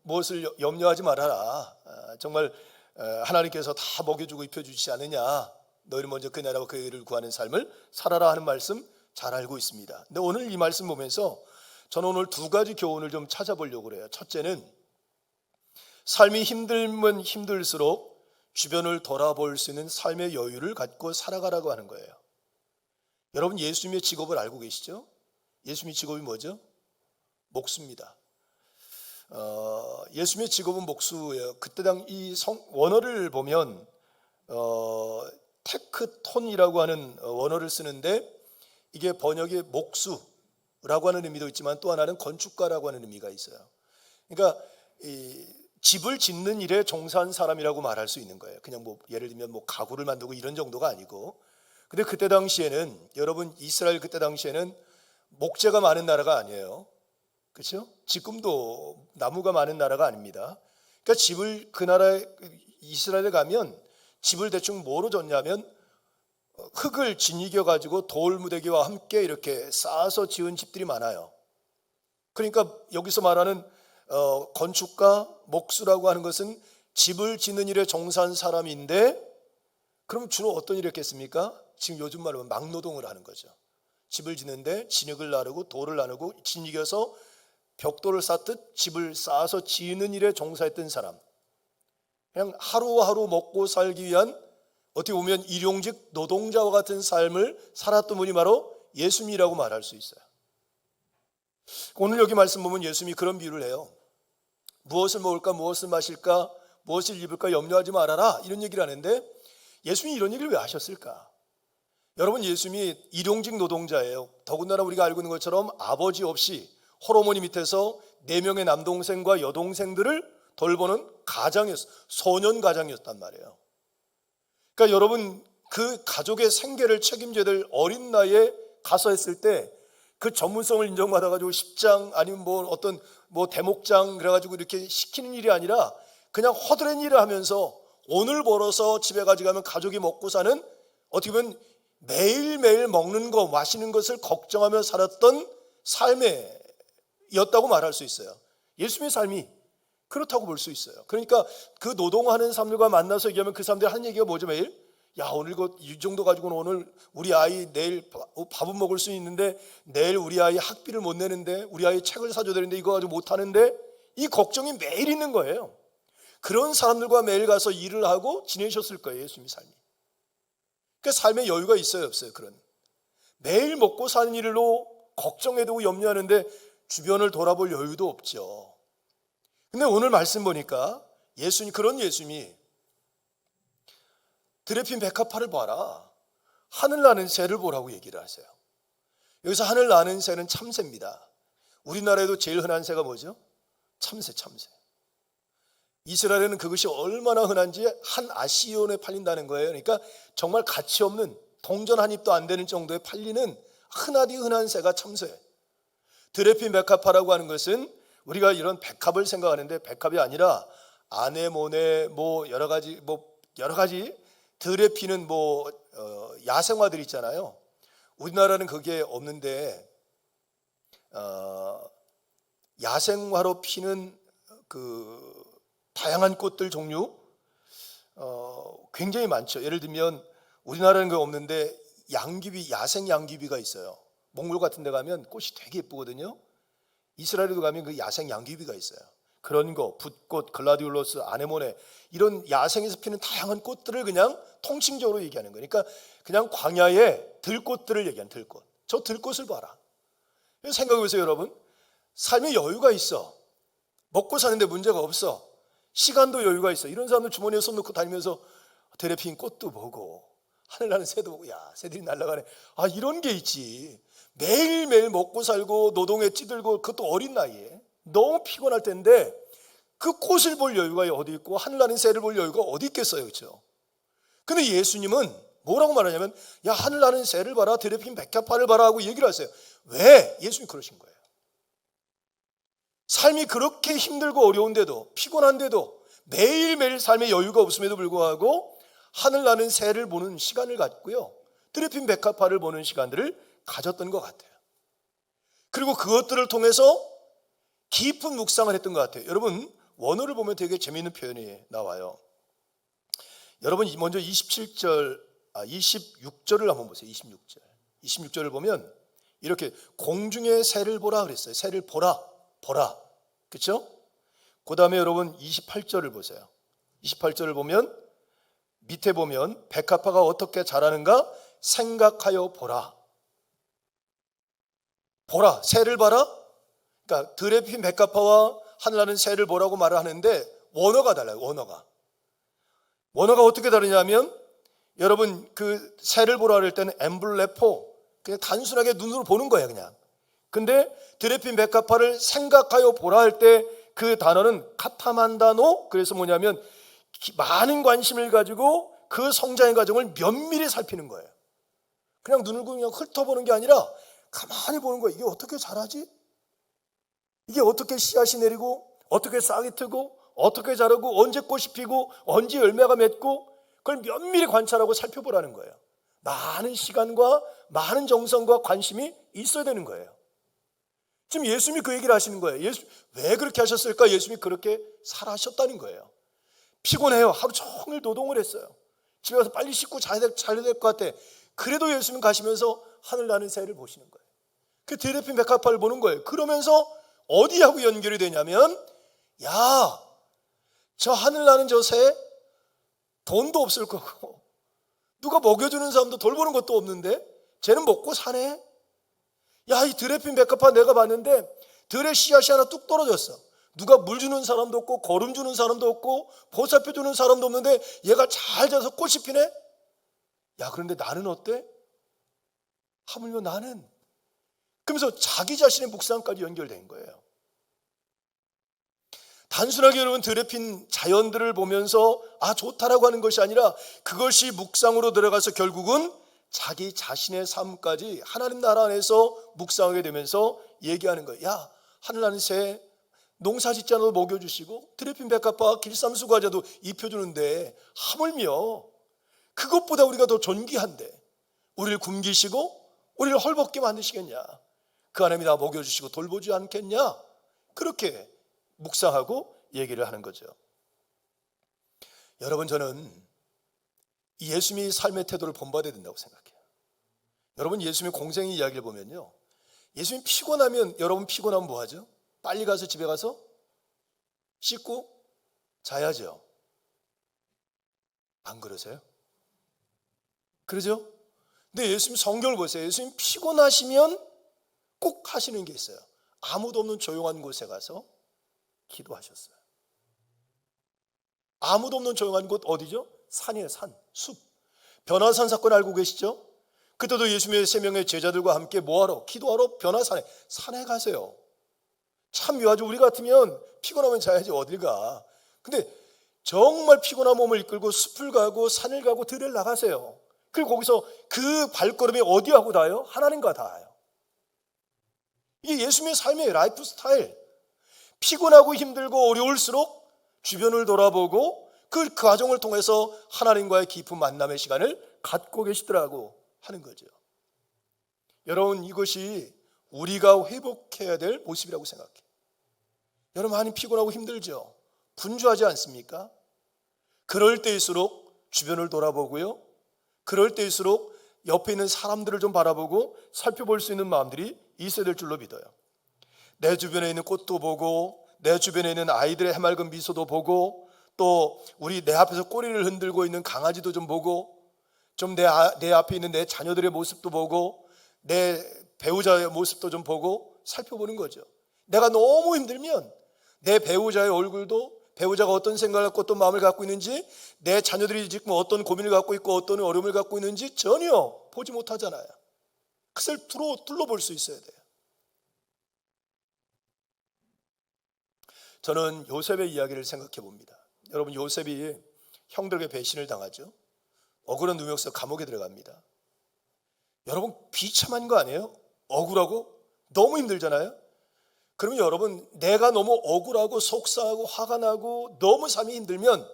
무엇을 염려하지 말아라. 정말 하나님께서 다 먹여주고 입혀주시지 않느냐. 너희는 먼저 그 나라와 그 의를 구하는 삶을 살아라 하는 말씀 잘 알고 있습니다. 근데 오늘 이 말씀 보면서 저는 오늘 두 가지 교훈을 좀 찾아보려고 그래요. 첫째는 삶이 힘들면 힘들수록 주변을 돌아볼 수 있는 삶의 여유를 갖고 살아가라고 하는 거예요. 여러분, 예수님의 직업을 알고 계시죠? 예수님의 직업이 뭐죠? 목수입니다. 예수님의 직업은 목수예요. 그때 당 이 원어를 보면 테크톤이라고 하는 원어를 쓰는데 이게 번역에 목수라고 하는 의미도 있지만 또 하나는 건축가라고 하는 의미가 있어요. 그러니까 이 집을 짓는 일에 종사한 사람이라고 말할 수 있는 거예요. 그냥 뭐 예를 들면 뭐 가구를 만들고 이런 정도가 아니고. 근데 그때 당시에는, 여러분, 이스라엘 그때 당시에는 목재가 많은 나라가 아니에요. 그렇죠? 지금도 나무가 많은 나라가 아닙니다. 그러니까 집을, 그 나라에 이스라엘에 가면 집을 대충 뭐로 졌냐면 흙을 짓이겨 가지고 돌무더기와 함께 이렇게 쌓아서 지은 집들이 많아요. 그러니까 여기서 말하는 건축가, 목수라고 하는 것은 집을 짓는 일에 종사한 사람인데, 그럼 주로 어떤 일을 했겠습니까? 지금 요즘 말로 막노동을 하는 거죠. 집을 짓는데 진흙을 나르고 돌을 나르고 짓이겨서 벽돌을 쌓듯 집을 쌓아서 지으는 일에 종사했던 사람, 그냥 하루하루 먹고 살기 위한 어떻게 보면 일용직 노동자와 같은 삶을 살았던 분이 바로 예수님이라고 말할 수 있어요. 오늘 여기 말씀 보면 예수님이 그런 비유를 해요. 무엇을 먹을까, 무엇을 마실까, 무엇을 입을까 염려하지 말아라, 이런 얘기를 하는데 예수님이 이런 얘기를 왜 하셨을까? 여러분, 예수님이 일용직 노동자예요. 더군다나 우리가 알고 있는 것처럼 아버지 없이 홀어머니 밑에서 4명의 남동생과 여동생들을 돌보는 가장이었어요. 소년 가장이었단 말이에요. 그러니까 여러분, 그 가족의 생계를 책임져야 될 어린 나이에 가서 했을 때 그 전문성을 인정받아가지고 십장 아니면 어떤 대목장 그래가지고 이렇게 시키는 일이 아니라 그냥 허드렛 일을 하면서 오늘 벌어서 집에 가져가면 가족이 먹고 사는, 어떻게 보면 매일매일 먹는 거 마시는 것을 걱정하며 살았던 삶이었다고 말할 수 있어요. 예수님의 삶이 그렇다고 볼 수 있어요. 그러니까 그 노동하는 사람들과 만나서 얘기하면 그 사람들이 하는 얘기가 뭐죠? 매일 야, 오늘 이 정도 가지고는 오늘 우리 아이 내일 밥은 먹을 수 있는데 내일 우리 아이 학비를 못 내는데 우리 아이 책을 사줘야 되는데 이거 가지고 못 하는데, 이 걱정이 매일 있는 거예요. 그런 사람들과 매일 가서 일을 하고 지내셨을 거예요, 예수님의 삶이. 그러니까 삶에 여유가 있어요, 없어요? 그런 매일 먹고 사는 일로 걱정해두고 염려하는데 주변을 돌아볼 여유도 없죠. 근데 오늘 말씀 보니까 그런 예수님이 드레핀 백합화를 봐라, 하늘 나는 새를 보라고 얘기를 하세요. 여기서 하늘 나는 새는 참새입니다. 우리나라에도 제일 흔한 새가 뭐죠? 참새. 이스라엘에는 그것이 얼마나 흔한지 한 아시온에 팔린다는 거예요. 그러니까 정말 가치 없는, 동전 한 입도 안 되는 정도에 팔리는 흔하디 흔한 새가 참새. 드레핀 백합화라고 하는 것은 우리가 이런 백합을 생각하는데 백합이 아니라 아네모네 여러 가지 들에 피는 야생화들 있잖아요. 우리나라는 그게 없는데 야생화로 피는 그 다양한 꽃들 종류 굉장히 많죠. 예를 들면 우리나라는 그게 없는데 야생 양귀비가 있어요. 몽골 같은 데 가면 꽃이 되게 예쁘거든요. 이스라엘에도 가면 그 야생 양귀비가 있어요. 그런 거, 붓꽃, 글라디올러스, 아네모네, 이런 야생에서 피는 다양한 꽃들을 그냥 통칭적으로 얘기하는 거니까 그냥 광야에 들꽃들을 얘기하는 들꽃. 저 들꽃을 봐라. 생각해보세요, 여러분. 삶에 여유가 있어. 먹고 사는데 문제가 없어. 시간도 여유가 있어. 이런 사람들 주머니에 손 넣고 다니면서 들에 핀 꽃도 보고 하늘 나는 새도 보고, 야, 새들이 날아가네. 아, 이런 게 있지. 매일매일 먹고 살고 노동에 찌들고, 그것도 어린 나이에 너무 피곤할 텐데 그 꽃을 볼 여유가 어디 있고 하늘 나는 새를 볼 여유가 어디 있겠어요, 그렇죠? 근데 예수님은 뭐라고 말하냐면, 야, 하늘 나는 새를 봐라, 들에 핀 백합화를 봐라 하고 얘기를 하세요. 왜? 예수님이 그러신 거예요. 삶이 그렇게 힘들고 어려운데도, 피곤한데도, 매일매일 삶에 여유가 없음에도 불구하고 하늘 나는 새를 보는 시간을 갖고요, 들에 핀 백합화를 보는 시간들을 가졌던 것 같아요. 그리고 그것들을 통해서 깊은 묵상을 했던 것 같아요. 여러분, 원어를 보면 되게 재미있는 표현이 나와요. 여러분, 먼저 26절을 한번 보세요. 26절을 보면 이렇게 공중의 새를 보라 그랬어요. 새를 보라. 그렇죠? 그 다음에 여러분 28절을 보세요. 28절을 보면 밑에 보면 백합화가 어떻게 자라는가 생각하여 보라. 새를 봐라. 그러니까 들에 핀 백합화와 하늘나는 새를 보라고 말을 하는데 원어가 달라요. 원어가 어떻게 다르냐면, 여러분 그 새를 보라 할 때는 엠블레포, 그냥 단순하게 눈으로 보는 거예요, 그냥. 근데 들에 핀 백합화를 생각하여 보라 할 때 그 단어는 카타만다노, 그래서 뭐냐면 많은 관심을 가지고 그 성장의 과정을 면밀히 살피는 거예요. 그냥 눈을 그냥 훑어보는 게 아니라 가만히 보는 거예요. 이게 어떻게 자라지? 이게 어떻게 씨앗이 내리고 어떻게 싹이 트고 어떻게 자라고 언제 꽃이 피고 언제 열매가 맺고, 그걸 면밀히 관찰하고 살펴보라는 거예요. 많은 시간과 많은 정성과 관심이 있어야 되는 거예요. 지금 예수님이 그 얘기를 하시는 거예요. 왜 그렇게 하셨을까? 예수님이 그렇게 살아셨다는 거예요. 피곤해요. 하루 종일 노동을 했어요. 집에 가서 빨리 씻고 자야 될 것 같아. 그래도 예수님 가시면서 하늘 나는 새를 보시는 거예요. 그 들에 핀 백합화를 보는 거예요. 그러면서 어디하고 연결이 되냐면, 야, 저 하늘 나는 저 새 돈도 없을 거고 누가 먹여주는 사람도 돌보는 것도 없는데 쟤는 먹고 사네. 야, 이 들에 핀 백합화 내가 봤는데 들에 씨앗이 하나 뚝 떨어졌어. 누가 물 주는 사람도 없고 거름 주는 사람도 없고 보살펴 주는 사람도 없는데 얘가 잘 자서 꽃이 피네. 야, 그런데 나는 어때? 하물며 나는. 그러면서 자기 자신의 묵상까지 연결된 거예요. 단순하게 여러분 들에 핀 자연들을 보면서 좋다라고 하는 것이 아니라 그것이 묵상으로 들어가서 결국은 자기 자신의 삶까지 하나님 나라 안에서 묵상하게 되면서 얘기하는 거예요. 야, 하늘 나는 새 농사 짓지 않아도 먹여주시고 들에 핀 백합화 길쌈수 과자도 입혀주는데 하물며 그것보다 우리가 더 존귀한데 우리를 굶기시고 우리를 헐벗게 만드시겠냐? 그 하나님이 나 먹여주시고 돌보지 않겠냐? 그렇게 묵상하고 얘기를 하는 거죠. 여러분, 저는 이 예수님의 삶의 태도를 본받아야 된다고 생각해요. 여러분, 예수님의 공생의 이야기를 보면요, 예수님 피곤하면, 여러분 피곤하면 뭐 하죠? 빨리 가서 집에 가서 씻고 자야죠. 안 그러세요? 그러죠? 근데 예수님 성경을 보세요. 예수님 피곤하시면 꼭 하시는 게 있어요. 아무도 없는 조용한 곳에 가서 기도하셨어요. 아무도 없는 조용한 곳 어디죠? 산이에요. 산, 숲. 변화산 사건 알고 계시죠? 그때도 예수님의 3명의 제자들과 함께 뭐하러? 기도하러 변화산에, 산에 가세요. 참 묘하죠. 우리 같으면 피곤하면 자야지 어딜 가. 근데 정말 피곤한 몸을 이끌고 숲을 가고 산을 가고 들을 나가세요. 그리고 거기서 그 발걸음이 어디하고 닿아요? 하나님과 닿아요. 이게 예수님의 삶의 라이프 스타일. 피곤하고 힘들고 어려울수록 주변을 돌아보고 그 과정을 통해서 하나님과의 깊은 만남의 시간을 갖고 계시더라고 하는 거죠. 여러분, 이것이 우리가 회복해야 될 모습이라고 생각해요. 여러분, 많이 피곤하고 힘들죠? 분주하지 않습니까? 그럴 때일수록 주변을 돌아보고요, 그럴 때일수록 옆에 있는 사람들을 좀 바라보고 살펴볼 수 있는 마음들이 있어야 될 줄로 믿어요. 내 주변에 있는 꽃도 보고 내 주변에 있는 아이들의 해맑은 미소도 보고 또 내 앞에서 꼬리를 흔들고 있는 강아지도 좀 보고 좀 내 앞에 있는 내 자녀들의 모습도 보고 내 배우자의 모습도 좀 보고 살펴보는 거죠. 내가 너무 힘들면 내 배우자의 얼굴도, 배우자가 어떤 생각을 갖고 어떤 마음을 갖고 있는지, 내 자녀들이 지금 어떤 고민을 갖고 있고 어떤 어려움을 갖고 있는지 전혀 보지 못하잖아요. 그것을 둘러볼 수 있어야 돼요. 저는 요셉의 이야기를 생각해 봅니다. 여러분, 요셉이 형들에게 배신을 당하죠. 억울한 누명을 써서 감옥에 들어갑니다. 여러분, 비참한 거 아니에요? 억울하고 너무 힘들잖아요. 그러면 여러분, 내가 너무 억울하고 속상하고 화가 나고 너무 삶이 힘들면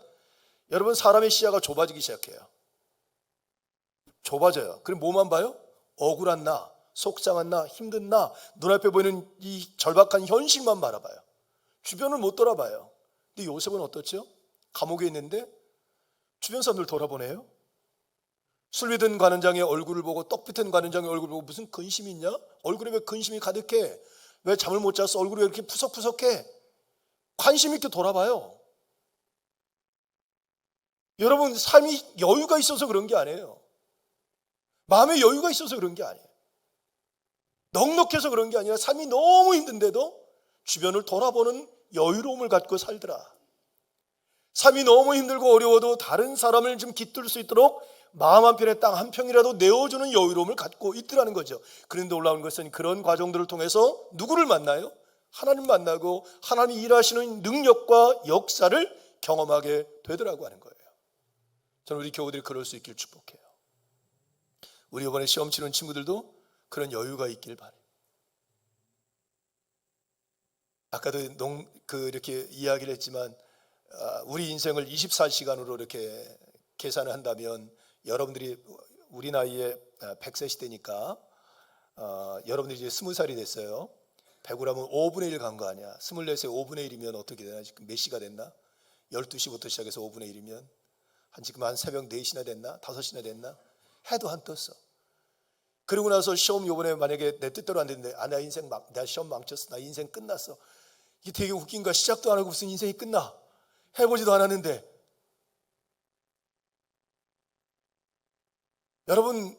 여러분, 사람의 시야가 좁아지기 시작해요. 좁아져요. 그럼 뭐만 봐요? 억울한 나, 속상한 나, 힘든 나, 눈앞에 보이는 이 절박한 현실만 바라봐요. 주변을 못 돌아봐요. 근데 요셉은 어떻죠? 감옥에 있는데 주변 사람들 돌아보네요. 술비든 관원장의 얼굴을 보고, 떡비든 관원장의 얼굴을 보고 무슨 근심이 있냐? 얼굴에 왜 근심이 가득해? 왜 잠을 못 자서 얼굴이 왜 이렇게 푸석푸석해? 관심 있게 돌아봐요. 여러분, 삶이 여유가 있어서 그런 게 아니에요. 마음에 여유가 있어서 그런 게 아니에요. 넉넉해서 그런 게 아니라 삶이 너무 힘든데도 주변을 돌아보는 여유로움을 갖고 살더라. 삶이 너무 힘들고 어려워도 다른 사람을 좀 깃들 수 있도록 마음 한편에 땅 한 평이라도 내어주는 여유로움을 갖고 있더라는 거죠. 그런데 놀라운 것은 그런 과정들을 통해서 누구를 만나요? 하나님 만나고 하나님이 일하시는 능력과 역사를 경험하게 되더라고 하는 거예요. 저는 우리 교우들이 그럴 수 있길 축복해요. 우리 이번에 시험 치는 친구들도 그런 여유가 있길 바라요. 아까도 이렇게 이야기를 했지만 우리 인생을 24시간으로 이렇게 계산을 한다면 여러분들이 우리 나이에 100세 시대니까 여러분들이 이제 20살이 됐어요. 100으로 5분의 1 간 거 아니야. 24세 5분의 1이면 어떻게 되나? 지금 몇 시가 됐나? 12시부터 시작해서 5분의 1이면 지금 한 새벽 4시나 됐나? 5시나 됐나? 해도 안 떴어. 그러고 나서 시험 요번에 만약에 내 뜻대로 안 됐는데 나 인생 나 시험 망쳤어. 나 인생 끝났어. 이게 되게 웃긴 거야. 시작도 안 하고 무슨 인생이 끝나. 해보지도 않았는데. 여러분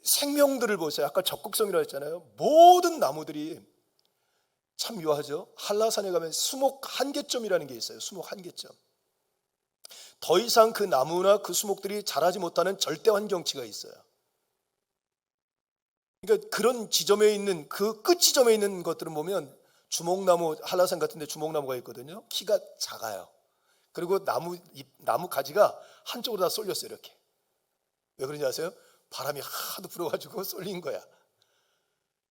생명들을 보세요. 아까 적극성이라고 했잖아요. 모든 나무들이 참 묘하죠. 한라산에 가면 수목 한계점이라는 게 있어요. 수목 한계점. 더 이상 그 나무나 그 수목들이 자라지 못하는 절대 환경치가 있어요. 그러니까 그런 지점에 있는 그 끝 지점에 있는 것들은 보면 주목나무, 한라산 같은 데 주목나무가 있거든요. 키가 작아요. 그리고 나무 가지가 한쪽으로 다 쏠렸어요. 이렇게. 왜 그런지 아세요? 바람이 하도 불어가지고 쏠린 거야.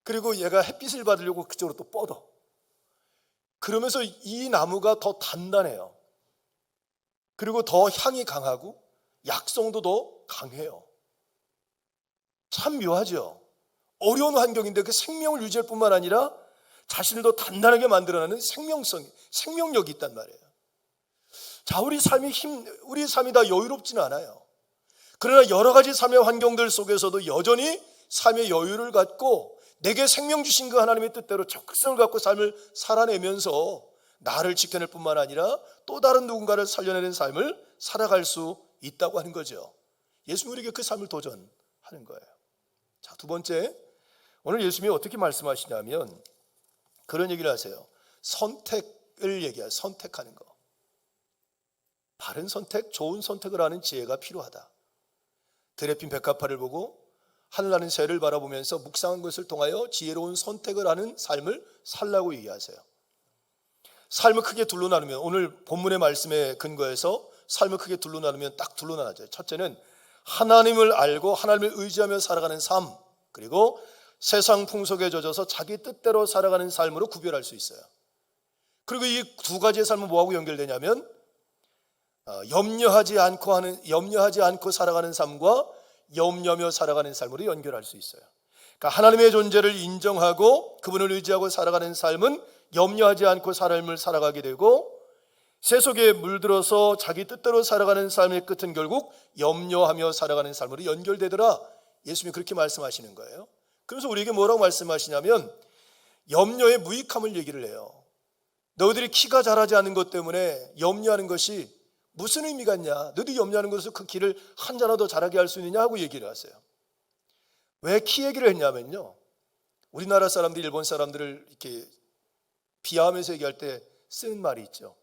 그리고 얘가 햇빛을 받으려고 그쪽으로 또 뻗어. 그러면서 이 나무가 더 단단해요. 그리고 더 향이 강하고 약성도 더 강해요. 참 묘하죠. 어려운 환경인데 그 생명을 유지할 뿐만 아니라 자신을 더 단단하게 만들어내는 생명력이 있단 말이에요. 자, 우리 삶이 다 여유롭지는 않아요. 그러나 여러 가지 삶의 환경들 속에서도 여전히 삶의 여유를 갖고 내게 생명 주신 그 하나님의 뜻대로 적극성을 갖고 삶을 살아내면서 나를 지켜낼 뿐만 아니라 또 다른 누군가를 살려내는 삶을 살아갈 수 있다고 하는 거죠. 예수님이 우리에게 그 삶을 도전하는 거예요. 자, 두 번째, 오늘 예수님이 어떻게 말씀하시냐면 그런 얘기를 하세요. 선택을 얘기해요. 선택하는 거. 바른 선택, 좋은 선택을 하는 지혜가 필요하다. 드레핀 백합화를 보고 하늘나는 새를 바라보면서 묵상한 것을 통하여 지혜로운 선택을 하는 삶을 살라고 얘기하세요. 삶을 크게 둘로 나누면 오늘 본문의 말씀에 근거해서 삶을 크게 둘로 나누면 딱 둘로 나눠져요. 첫째는 하나님을 알고 하나님을 의지하며 살아가는 삶, 그리고 세상 풍속에 젖어서 자기 뜻대로 살아가는 삶으로 구별할 수 있어요. 그리고 이 두 가지의 삶은 뭐하고 연결되냐면 염려하지 않고 살아가는 삶과 염려하며 살아가는 삶으로 연결할 수 있어요. 그러니까 하나님의 존재를 인정하고 그분을 의지하고 살아가는 삶은 염려하지 않고 삶을 살아가게 되고, 세속에 물들어서 자기 뜻대로 살아가는 삶의 끝은 결국 염려하며 살아가는 삶으로 연결되더라. 예수님이 그렇게 말씀하시는 거예요. 그래서 우리에게 뭐라고 말씀하시냐면 염려의 무익함을 얘기를 해요. 너희들이 키가 자라지 않는 것 때문에 염려하는 것이 무슨 의미가 있냐? 너희들이 염려하는 것으로 그 키를 한 자나 더 자라게 할 수 있느냐 하고 얘기를 하세요. 왜 키 얘기를 했냐면요, 우리나라 사람들이 일본 사람들을 이렇게 비하하면서 얘기할 때 쓰는 말이 있죠.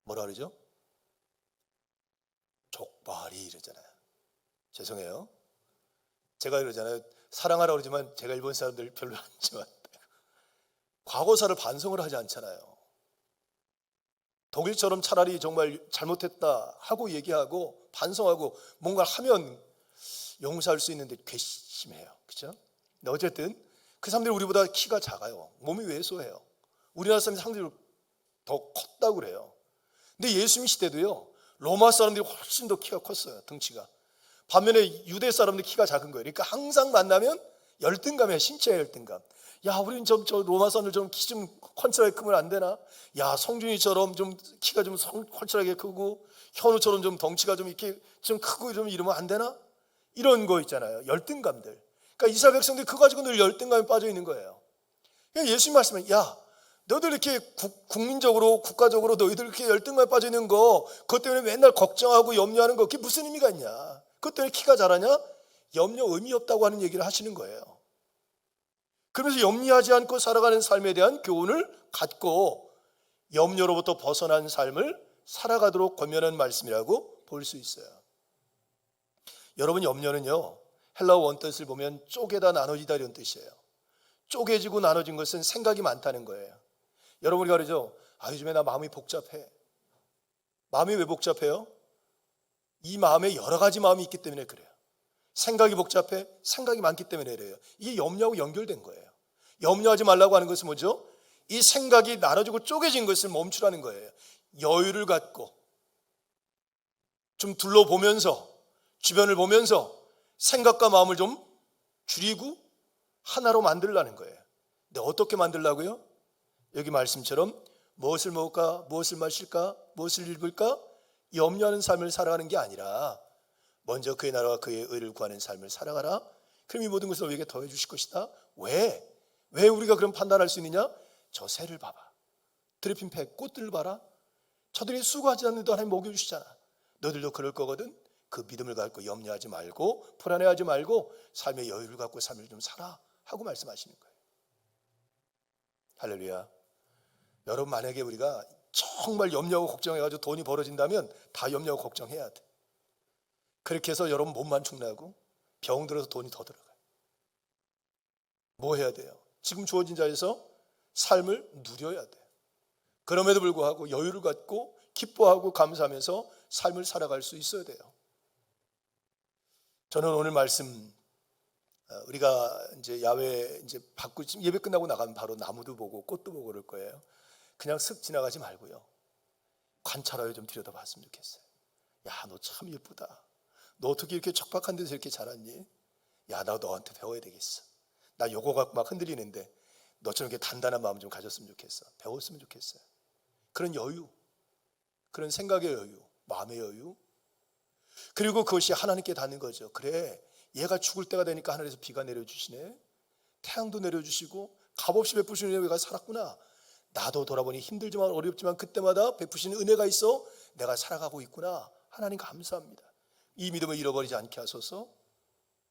뭐라 그러죠? 족발이 이러잖아요. 죄송해요. 제가 이러잖아요. 사랑하라고 그러지만 제가 일본 사람들 별로 안 좋아한다. 과거사를 반성을 하지 않잖아요. 독일처럼 차라리 정말 잘못했다 하고 얘기하고 반성하고 뭔가 하면 용서할 수 있는데 괘씸해요. 그렇죠? 근데 어쨌든 그 사람들이 우리보다 키가 작아요. 몸이 왜소해요. 우리나라 사람들이 상대적으로 더 컸다고 그래요. 근데 예수님 시대도요, 로마 사람들이 훨씬 더 키가 컸어요. 등치가. 반면에 유대 사람들 키가 작은 거예요. 그러니까 항상 만나면 열등감이에요. 신체의 열등감. 야, 우리는 저 로마 사람들 좀 키 좀 훤칠하게 크면 안 되나? 야, 성준이처럼 좀 키가 좀 훤칠하게 크고 현우처럼 좀 덩치가 좀 이렇게 좀 크고 좀 이러면 안 되나? 이런 거 있잖아요. 열등감들. 그러니까 이스라엘 백성들이 그거 가지고 늘 열등감에 빠져 있는 거예요. 그러니까 예수님 말씀은, 야, 너희들 이렇게 국민적으로 국가적으로 너희들 이렇게 열등감에 빠져 있는 거, 그것 때문에 맨날 걱정하고 염려하는 거, 그게 무슨 의미가 있냐? 그것 때문에 키가 자라냐? 염려 의미 없다고 하는 얘기를 하시는 거예요. 그러면서 염려하지 않고 살아가는 삶에 대한 교훈을 갖고 염려로부터 벗어난 삶을 살아가도록 권면하는 말씀이라고 볼 수 있어요. 여러분, 염려는요, 헬라어 원뜻을 보면 쪼개다 나눠지다 이런 뜻이에요. 쪼개지고 나눠진 것은 생각이 많다는 거예요. 여러분이 그러죠. 요즘에 나 마음이 복잡해. 마음이 왜 복잡해요? 이 마음에 여러 가지 마음이 있기 때문에 그래요. 생각이 복잡해? 생각이 많기 때문에 그래요. 이게 염려하고 연결된 거예요. 염려하지 말라고 하는 것은 뭐죠? 이 생각이 나눠지고 쪼개진 것을 멈추라는 거예요. 여유를 갖고 좀 둘러보면서, 주변을 보면서 생각과 마음을 좀 줄이고 하나로 만들라는 거예요. 근데 어떻게 만들라고요? 여기 말씀처럼 무엇을 먹을까, 무엇을 마실까, 무엇을 입을까 염려하는 삶을 살아가는 게 아니라 먼저 그의 나라와 그의 의를 구하는 삶을 살아가라. 그럼 이 모든 것을 우리에게 더해 주실 것이다. 왜? 왜 우리가 그런 판단할 수 있느냐? 저 새를 봐봐. 드레핀 팩 꽃들을 봐라. 저들이 수고하지 않는데 하나님 먹여주시잖아. 너들도 그럴 거거든. 그 믿음을 갖고 염려하지 말고 불안해하지 말고 삶의 여유를 갖고 삶을 좀 살아 하고 말씀하시는 거예요. 할렐루야. 여러분, 만약에 우리가 정말 염려하고 걱정해가지고 돈이 벌어진다면 다 염려하고 걱정해야 돼. 그렇게 해서 여러분 몸만 축나고 병 들어서 돈이 더 들어가요. 뭐 해야 돼요? 지금 주어진 자리에서 삶을 누려야 돼요. 그럼에도 불구하고 여유를 갖고 기뻐하고 감사하면서 삶을 살아갈 수 있어야 돼요. 저는 오늘 말씀, 우리가 이제 야외 이제 밖으로 지금 예배 끝나고 나가면 바로 나무도 보고 꽃도 보고 그럴 거예요. 그냥 슥 지나가지 말고요. 관찰하여 좀 들여다봤으면 좋겠어요. 야, 너 참 예쁘다. 너 어떻게 이렇게 척박한 데서 이렇게 자랐니? 야, 나 너한테 배워야 되겠어. 나 요거 갖고 막 흔들리는데 너처럼 이렇게 단단한 마음 좀 가졌으면 좋겠어. 배웠으면 좋겠어요. 그런 여유, 그런 생각의 여유, 마음의 여유. 그리고 그것이 하나님께 닿는 거죠. 그래, 얘가 죽을 때가 되니까 하늘에서 비가 내려주시네. 태양도 내려주시고 값없이 베푸시는 은혜가 살았구나. 나도 돌아보니 힘들지만 어렵지만 그때마다 베푸시는 은혜가 있어 내가 살아가고 있구나. 하나님 감사합니다. 이 믿음을 잃어버리지 않게 하소서.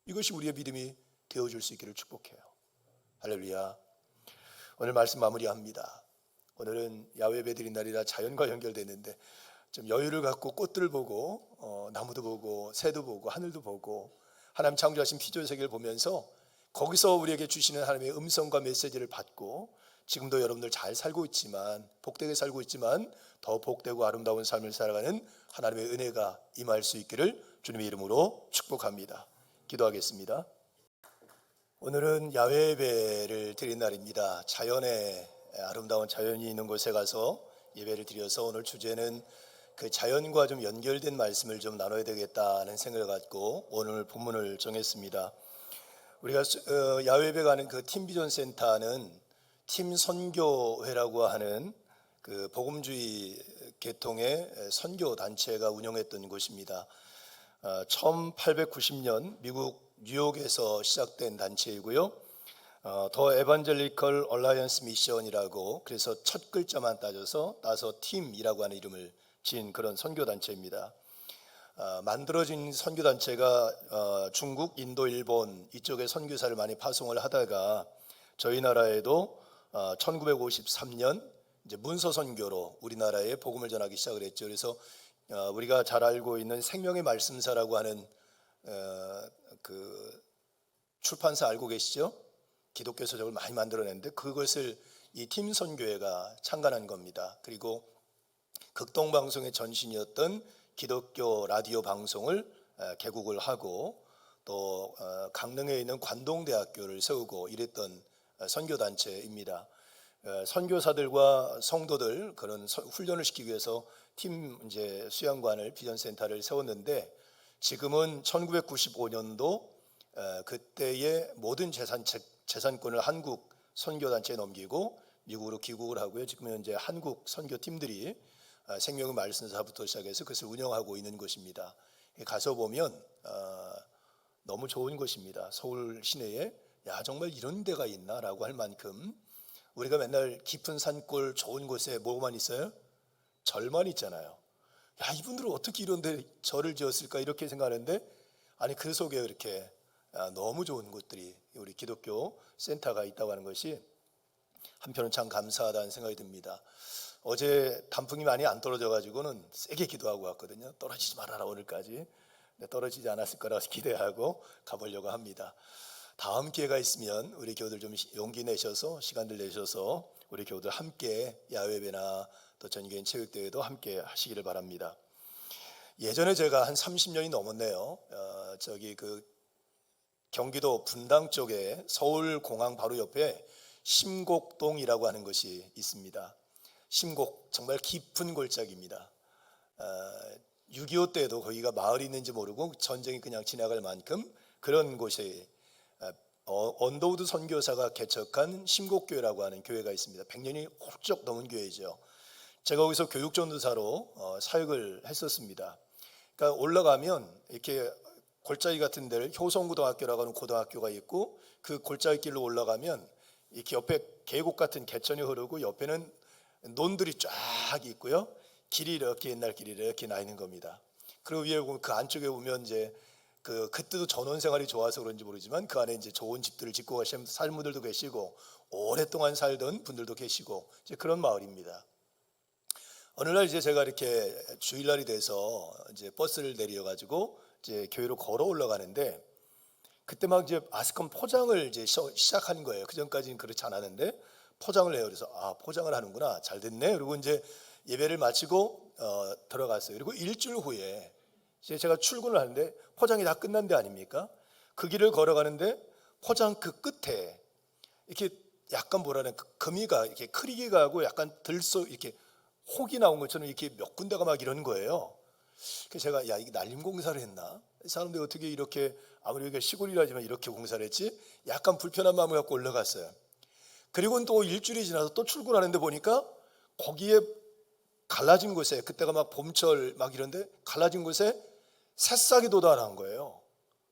이것이 우리의 믿음이 되어줄 수 있기를 축복해요. 할렐루야. 오늘 말씀 마무리합니다. 오늘은 야외 예배 드린 날이라 자연과 연결됐는데 좀 여유를 갖고 꽃들을 보고 나무도 보고 새도 보고 하늘도 보고 하나님 창조하신 피조의 세계를 보면서 거기서 우리에게 주시는 하나님의 음성과 메시지를 받고 지금도 여러분들 잘 살고 있지만 복되게 살고 있지만 더 복되고 아름다운 삶을 살아가는 하나님의 은혜가 임할 수 있기를 주님의 이름으로 축복합니다. 기도하겠습니다. 오늘은 야외 예배를 드린 날입니다. 자연의 아름다운 자연이 있는 곳에 가서 예배를 드려서 오늘 주제는 그 자연과 좀 연결된 말씀을 좀 나눠야 되겠다는 생각을 갖고 오늘 본문을 정했습니다. 우리가 야외 예배 가는 그 팀비전 센터는 팀 선교회라고 하는 그 복음주의 계통의 선교 단체가 운영했던 곳입니다. 1890년 미국 뉴욕에서 시작된 단체이고요. 더 에반젤리컬 얼라이언스 미션이라고 그래서 첫 글자만 따져서 팀이라고 하는 이름을 지은 그런 선교 단체입니다. 만들어진 선교 단체가 중국, 인도, 일본 이쪽에 선교사를 많이 파송을 하다가 저희 나라에도 1953년 이제 문서 선교로 우리나라에 복음을 전하기 시작을 했죠. 그래서 우리가 잘 알고 있는 생명의 말씀사라고 하는 그 출판사 알고 계시죠? 기독교 서적을 많이 만들어냈는데 그것을 이 팀 선교회가 창간한 겁니다. 그리고 극동방송의 전신이었던 기독교 라디오 방송을 개국을 하고 또 강릉에 있는 관동대학교를 세우고 이랬던 선교단체입니다. 선교사들과 성도들 그런 훈련을 시키기 위해서 팀 이제 수양관을 비전센터를 세웠는데 지금은 1995년도 그때의 모든 재산권을 한국 선교단체에 넘기고 미국으로 귀국을 하고요. 지금은 이제 한국 선교팀들이 생명의 말씀사부터 시작해서 그것을 운영하고 있는 곳입니다. 가서 보면 너무 좋은 곳입니다. 서울 시내에 야 정말 이런 데가 있나라고 할 만큼 우리가 맨날 깊은 산골 좋은 곳에 뭐만 있어요? 절만 있잖아요. 야 이분들은 어떻게 이런 데 절을 지었을까 이렇게 생각하는데 아니 그 속에 이렇게 너무 좋은 곳들이 우리 기독교 센터가 있다고 하는 것이 한편은 참 감사하다는 생각이 듭니다. 어제 단풍이 많이 안 떨어져 가지고는 세게 기도하고 왔거든요. 떨어지지 말아라 오늘까지. 떨어지지 않았을 거라고 기대하고 가보려고 합니다. 다음 기회가 있으면 우리 교우들 좀 용기 내셔서 시간들 내셔서 우리 교우들 함께 야외배나 또 전교인 체육대회도 함께 하시기를 바랍니다. 예전에 제가 한 30년이 넘었네요. 저기 그 경기도 분당 쪽에 서울공항 바로 옆에 심곡동이라고 하는 것이 있습니다. 심곡 정말 깊은 골짜기입니다. 6.25 때도 거기가 마을이 있는지 모르고 전쟁이 그냥 지나갈 만큼 그런 곳에 언더우드 선교사가 개척한 심곡교회라고 하는 교회가 있습니다. 100년이 훌쩍 넘은 교회죠. 제가 거기서 교육전도사로 사역을 했었습니다. 그러니까 올라가면 이렇게 골짜기 같은 데를 효성고등학교라고 하는 고등학교가 있고, 그 골짜기 길로 올라가면 이렇게 옆에 계곡 같은 개천이 흐르고 옆에는 논들이 쫙 있고요. 길이 이렇게 옛날 길이 이렇게 나 있는 겁니다. 그리고 위에 보면 그 안쪽에 보면 이제 그때도 전원 생활이 좋아서 그런지 모르지만 그 안에 이제 좋은 집들을 짓고 가시는 사는 분들도 계시고 오랫동안 살던 분들도 계시고 이제 그런 마을입니다. 어느 날 이제 제가 이렇게 주일날이 돼서 이제 버스를 내려 가지고 이제 교회로 걸어 올라가는데 그때 막 이제 아스콘 포장을 이제 시작하는 거예요. 그 전까지는 그렇지 않았는데 포장을 해요. 그래서 포장을 하는구나, 잘 됐네. 그리고 이제 예배를 마치고 들어갔어요. 그리고 일주일 후에 이제 제가 출근을 하는데 포장이 다 끝난 데 아닙니까? 그 길을 걸어가는데 포장 그 끝에 이렇게 약간 뭐라는 거미가 이렇게 크리기가 하고 약간 들소 이렇게 혹이 나온 것처럼 이렇게 몇 군데가 막 이러는 거예요. 그래서 제가 이게 날림 공사를 했나? 이 사람들이 어떻게 이렇게 아무리 여기가 시골이라지만 이렇게 공사를 했지? 약간 불편한 마음을 갖고 올라갔어요. 그리고 또 일주일이 지나서 또 출근하는데 보니까 거기에 갈라진 곳에, 그때가 막 봄철 막 이런데 갈라진 곳에 새싹이 돋아난 거예요.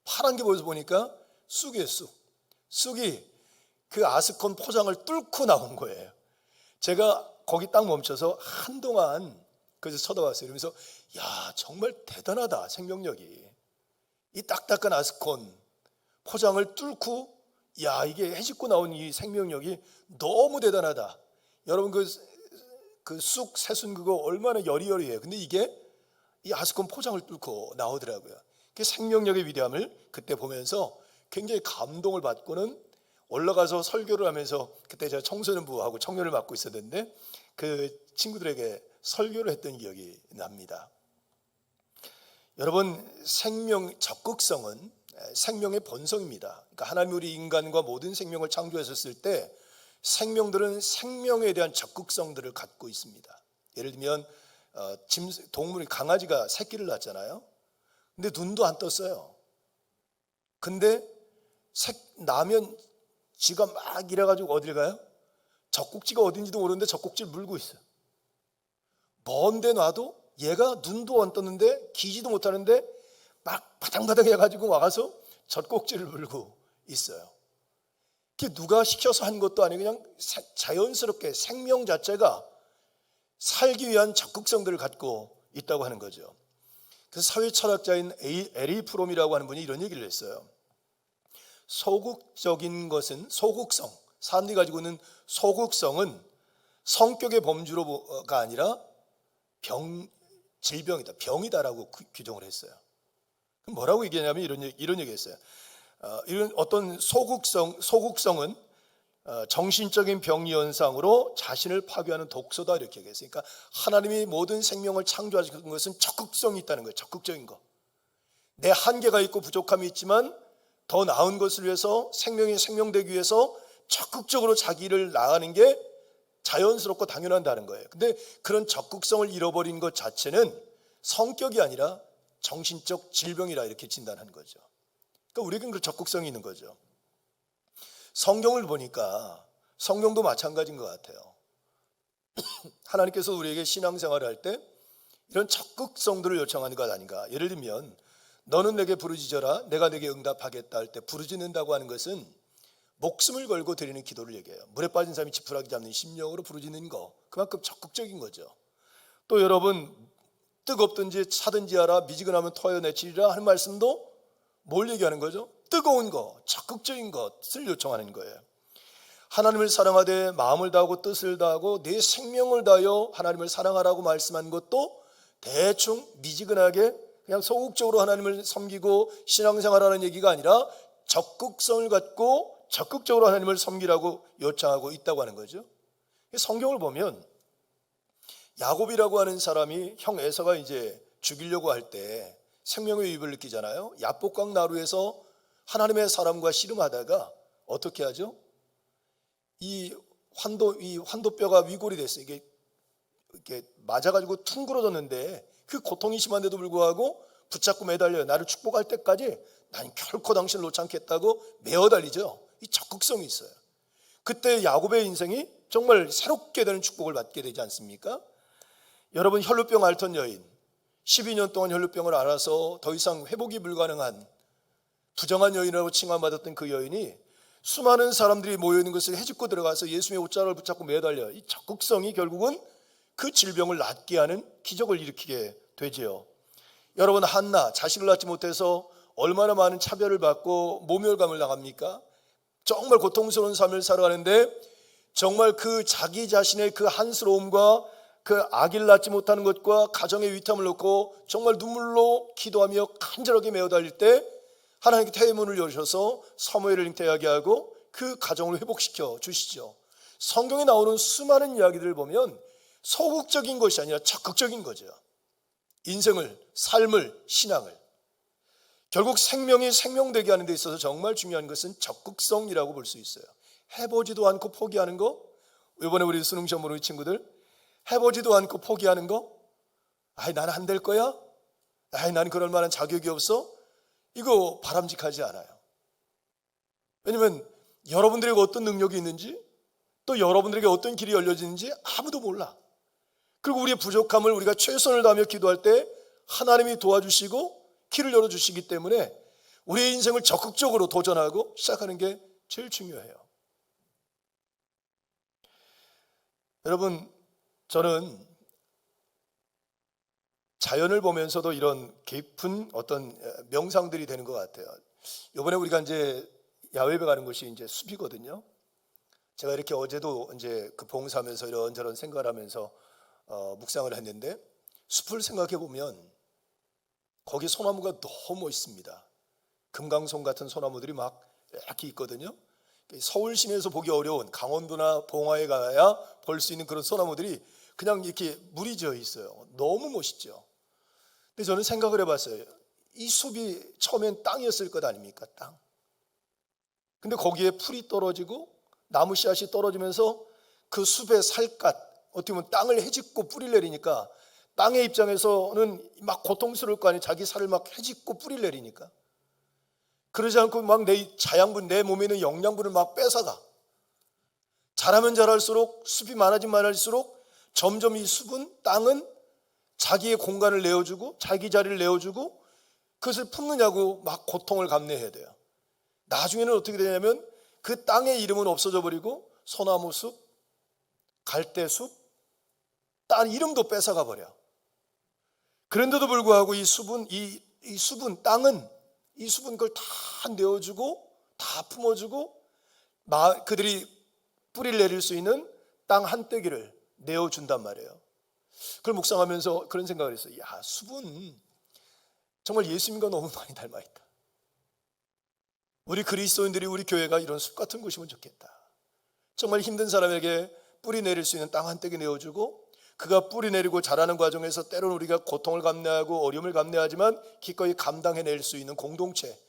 파란 게 보여서 보니까 쑥이에요. 쑥이 그 아스콘 포장을 뚫고 나온 거예요. 제가 거기 딱 멈춰서 한동안 그래서 쳐다봤어요. 그러면서 야, 정말 대단하다, 생명력이. 이 딱딱한 아스콘 포장을 뚫고 야, 이게 해집고 나온 이 생명력이 너무 대단하다. 여러분 그 쑥 새순 그거 얼마나 여리여리해요. 근데 이게 이 아스콘 포장을 뚫고 나오더라고요. 그 생명력의 위대함을 그때 보면서 굉장히 감동을 받고는 올라가서 설교를 하면서 그때 제가 청소년부하고 청년을 맡고 있었는데 그 친구들에게 설교를 했던 기억이 납니다. 여러분, 적극성은 생명의 본성입니다. 그러니까 하나님이 우리 인간과 모든 생명을 창조하셨을 때 생명들은 생명에 대한 적극성들을 갖고 있습니다. 예를 들면 동물이 강아지가 새끼를 낳잖아요. 근데 눈도 안 떴어요. 근데 나면 지가 막 이래가지고 어딜 가요? 젖꼭지가 어딘지도 모르는데 젖꼭지를 물고 있어요. 먼데 놔도 얘가 눈도 안 떴는데 기지도 못하는데 막 바당바당 해가지고 와가서 젖꼭지를 물고 있어요. 그게 누가 시켜서 한 것도 아니고 그냥 자연스럽게 생명 자체가 살기 위한 적극성들을 갖고 있다고 하는 거죠. 그래서 사회 철학자인 에리 프롬이라고 하는 분이 이런 얘기를 했어요. 소극적인 것은 소극성, 사람들이 가지고 있는 소극성은 성격의 범주로가 아니라 질병이다, 병이다라고 규정을 했어요. 그럼 뭐라고 얘기하냐면 이런 얘기했어요. 이런 어떤 소극성은 정신적인 병리 현상으로 자신을 파괴하는 독소다, 이렇게 얘기했어요. 그러니까 하나님이 모든 생명을 창조하신 것은 적극성이 있다는 거예요. 적극적인 거. 내 한계가 있고 부족함이 있지만 더 나은 것을 위해서 생명이 생명되기 위해서 적극적으로 자기를 나가는 게 자연스럽고 당연하다는 거예요. 근데 그런 적극성을 잃어버린 것 자체는 성격이 아니라 정신적 질병이라 이렇게 진단한 거죠. 그러니까 우리에겐 그 적극성이 있는 거죠. 성경을 보니까 성경도 마찬가지인 것 같아요. 하나님께서 우리에게 신앙생활을 할 때 이런 적극성들을 요청하는 것 아닌가. 예를 들면 너는 내게 부르짖어라 내가 내게 응답하겠다 할 때 부르짖는다고 하는 것은 목숨을 걸고 드리는 기도를 얘기해요. 물에 빠진 사람이 지푸라기 잡는 심령으로 부르짖는 거, 그만큼 적극적인 거죠. 또 여러분, 뜨겁든지 차든지 하라 미지근하면 토하여내치리라 하는 말씀도 뭘 얘기하는 거죠? 뜨거운 거, 적극적인 것을 요청하는 거예요. 하나님을 사랑하되 마음을 다하고 뜻을 다하고 내 생명을 다하여 하나님을 사랑하라고 말씀한 것도 대충 미지근하게 그냥 소극적으로 하나님을 섬기고 신앙생활하는 얘기가 아니라 적극성을 갖고 적극적으로 하나님을 섬기라고 요청하고 있다고 하는 거죠. 성경을 보면 야곱이라고 하는 사람이 형 에서가 이제 죽이려고 할 때 생명의 위협을 느끼잖아요. 야복강 나루에서 하나님의 사람과 씨름하다가 어떻게 하죠? 이 환도뼈가 위골이 됐어요. 이게 맞아가지고 퉁그러졌는데 그 고통이 심한데도 불구하고 붙잡고 매달려요. 나를 축복할 때까지 난 결코 당신을 놓지 않겠다고 매어달리죠. 이 적극성이 있어요. 그때 야곱의 인생이 정말 새롭게 되는 축복을 받게 되지 않습니까? 여러분, 혈루병 앓던 여인 12년 동안 혈루병을 앓아서 더 이상 회복이 불가능한 부정한 여인이라고 칭함받았던 그 여인이 수많은 사람들이 모여있는 것을 헤집고 들어가서 예수님의 옷자락을 붙잡고 매달려 이 적극성이 결국은 그 질병을 낫게 하는 기적을 일으키게 되지요. 여러분, 한나 자식을 낳지 못해서 얼마나 많은 차별을 받고 모멸감을 당합니까? 정말 고통스러운 삶을 살아가는데 정말 그 자기 자신의 그 한스러움과 그 아기를 낳지 못하는 것과 가정의 위탐을 놓고 정말 눈물로 기도하며 간절하게 매어달릴 때 하나님께 태문을 열으셔서 사무엘을 잉태하게 하고 그 가정을 회복시켜 주시죠. 성경에 나오는 수많은 이야기들을 보면 소극적인 것이 아니라 적극적인 거죠. 인생을, 삶을, 신앙을. 결국 생명이 생명되게 하는 데 있어서 정말 중요한 것은 적극성이라고 볼 수 있어요. 해보지도 않고 포기하는 거. 이번에 우리 수능 시험 보는 친구들 해보지도 않고 포기하는 거. 아이, 나는 안 될 거야? 아이, 나는 그럴 만한 자격이 없어? 이거 바람직하지 않아요. 왜냐하면 여러분들에게 어떤 능력이 있는지, 또 여러분들에게 어떤 길이 열려지는지 아무도 몰라. 그리고 우리의 부족함을 우리가 최선을 다하며 기도할 때 하나님이 도와주시고 길을 열어주시기 때문에 우리의 인생을 적극적으로 도전하고 시작하는 게 제일 중요해요. 여러분, 저는 자연을 보면서도 이런 깊은 어떤 명상들이 되는 것 같아요. 이번에 우리가 이제 야외에 가는 곳이 이제 숲이거든요. 제가 이렇게 어제도 이제 그 봉사하면서 이런저런 생각을 하면서 묵상을 했는데 숲을 생각해 보면 거기 소나무가 너무 멋있습니다. 금강송 같은 소나무들이 막 이렇게 있거든요. 서울 시내에서 보기 어려운 강원도나 봉화에 가야 볼 수 있는 그런 소나무들이 그냥 이렇게 물이 져 있어요. 너무 멋있죠. 근데 저는 생각을 해봤어요. 이 숲이 처음엔 땅이었을 것 아닙니까? 땅. 근데 거기에 풀이 떨어지고 나무 씨앗이 떨어지면서 그 숲의 살갗, 어떻게 보면 땅을 헤집고 뿌리를 내리니까 땅의 입장에서는 막 고통스러울 거 아니에요. 자기 살을 막 헤집고 뿌리를 내리니까. 그러지 않고 막 내 자양분, 내 몸에 있는 영양분을 막 뺏어가. 자라면 자랄수록, 숲이 많아지면 많아질수록 점점 이 숲은, 땅은 자기의 공간을 내어주고 자기 자리를 내어주고 그것을 품느냐고 막 고통을 감내해야 돼요. 나중에는 어떻게 되냐면 그 땅의 이름은 없어져 버리고 소나무 숲, 갈대숲, 땅 이름도 뺏어가 버려. 그런데도 불구하고 이 숲은, 이 숲은, 땅은 이 숲은 그걸 다 내어주고 다 품어주고 그들이 뿌리를 내릴 수 있는 땅 한떼기를 내어준단 말이에요. 그걸 묵상하면서 그런 생각을 했어요. 야, 숲은 정말 예수님과 너무 많이 닮아있다. 우리 그리스도인들이, 우리 교회가 이런 숲 같은 곳이면 좋겠다. 정말 힘든 사람에게 뿌리 내릴 수 있는 땅 한떼기 내어주고 그가 뿌리 내리고 자라는 과정에서 때로는 우리가 고통을 감내하고 어려움을 감내하지만 기꺼이 감당해낼 수 있는 공동체,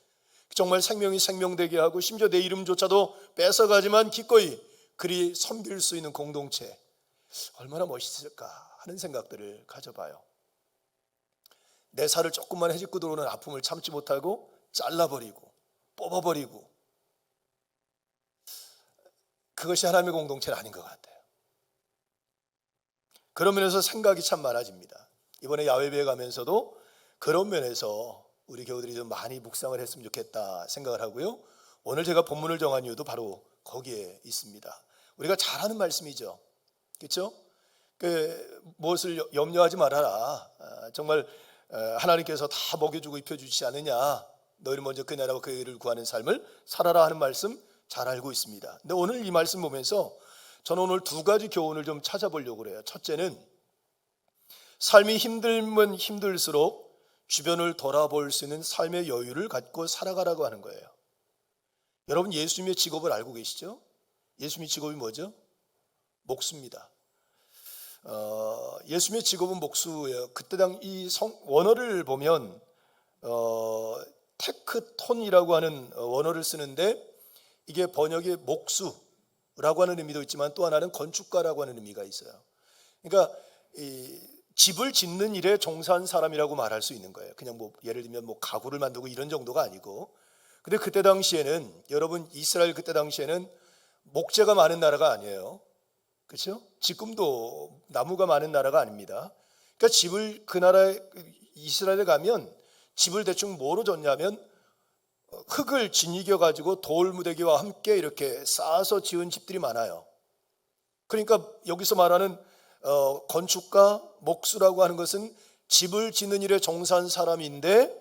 정말 생명이 생명되게 하고 심지어 내 이름조차도 뺏어가지만 기꺼이 그리 섬길 수 있는 공동체, 얼마나 멋있을까 하는 생각들을 가져봐요. 내 살을 조금만 헤집고 들어오는 아픔을 참지 못하고 잘라버리고 뽑아버리고, 그것이 하나님의 공동체는 아닌 것 같아요. 그런 면에서 생각이 참 많아집니다. 이번에 야외배에 가면서도 그런 면에서 우리 교우들이 좀 많이 묵상을 했으면 좋겠다 생각을 하고요. 오늘 제가 본문을 정한 이유도 바로 거기에 있습니다. 우리가 잘 아는 말씀이죠. 그렇죠? 무엇을 염려하지 말아라. 정말 하나님께서 다 먹여주고 입혀주시지 않느냐. 너희는 먼저 그 나라와 그 의를 구하는 삶을 살아라 하는 말씀 잘 알고 있습니다. 근데 오늘 이 말씀 보면서 저는 오늘 두 가지 교훈을 좀 찾아보려고 그래요. 첫째는 삶이 힘들면 힘들수록 주변을 돌아볼 수 있는 삶의 여유를 갖고 살아가라고 하는 거예요. 여러분, 예수님의 직업을 알고 계시죠? 예수님의 직업이 뭐죠? 목수입니다. 예수님의 직업은 목수예요. 그때 당 이 원어를 보면 테크톤이라고 하는 원어를 쓰는데 이게 번역이 목수라고 하는 의미도 있지만 또 하나는 건축가라고 하는 의미가 있어요. 그러니까 이 집을 짓는 일에 종사한 사람이라고 말할 수 있는 거예요. 그냥 뭐 예를 들면 뭐 가구를 만들고 이런 정도가 아니고. 근데 그때 당시에는, 여러분, 이스라엘 그때 당시에는 목재가 많은 나라가 아니에요. 그렇죠? 지금도 나무가 많은 나라가 아닙니다. 그러니까 집을, 그 나라에, 이스라엘에 가면 집을 대충 뭐로 졌냐면 흙을 짓이겨 가지고 돌무대기와 함께 이렇게 쌓아서 지은 집들이 많아요. 그러니까 여기서 말하는 건축가, 목수라고 하는 것은 집을 짓는 일에 종사한 사람인데,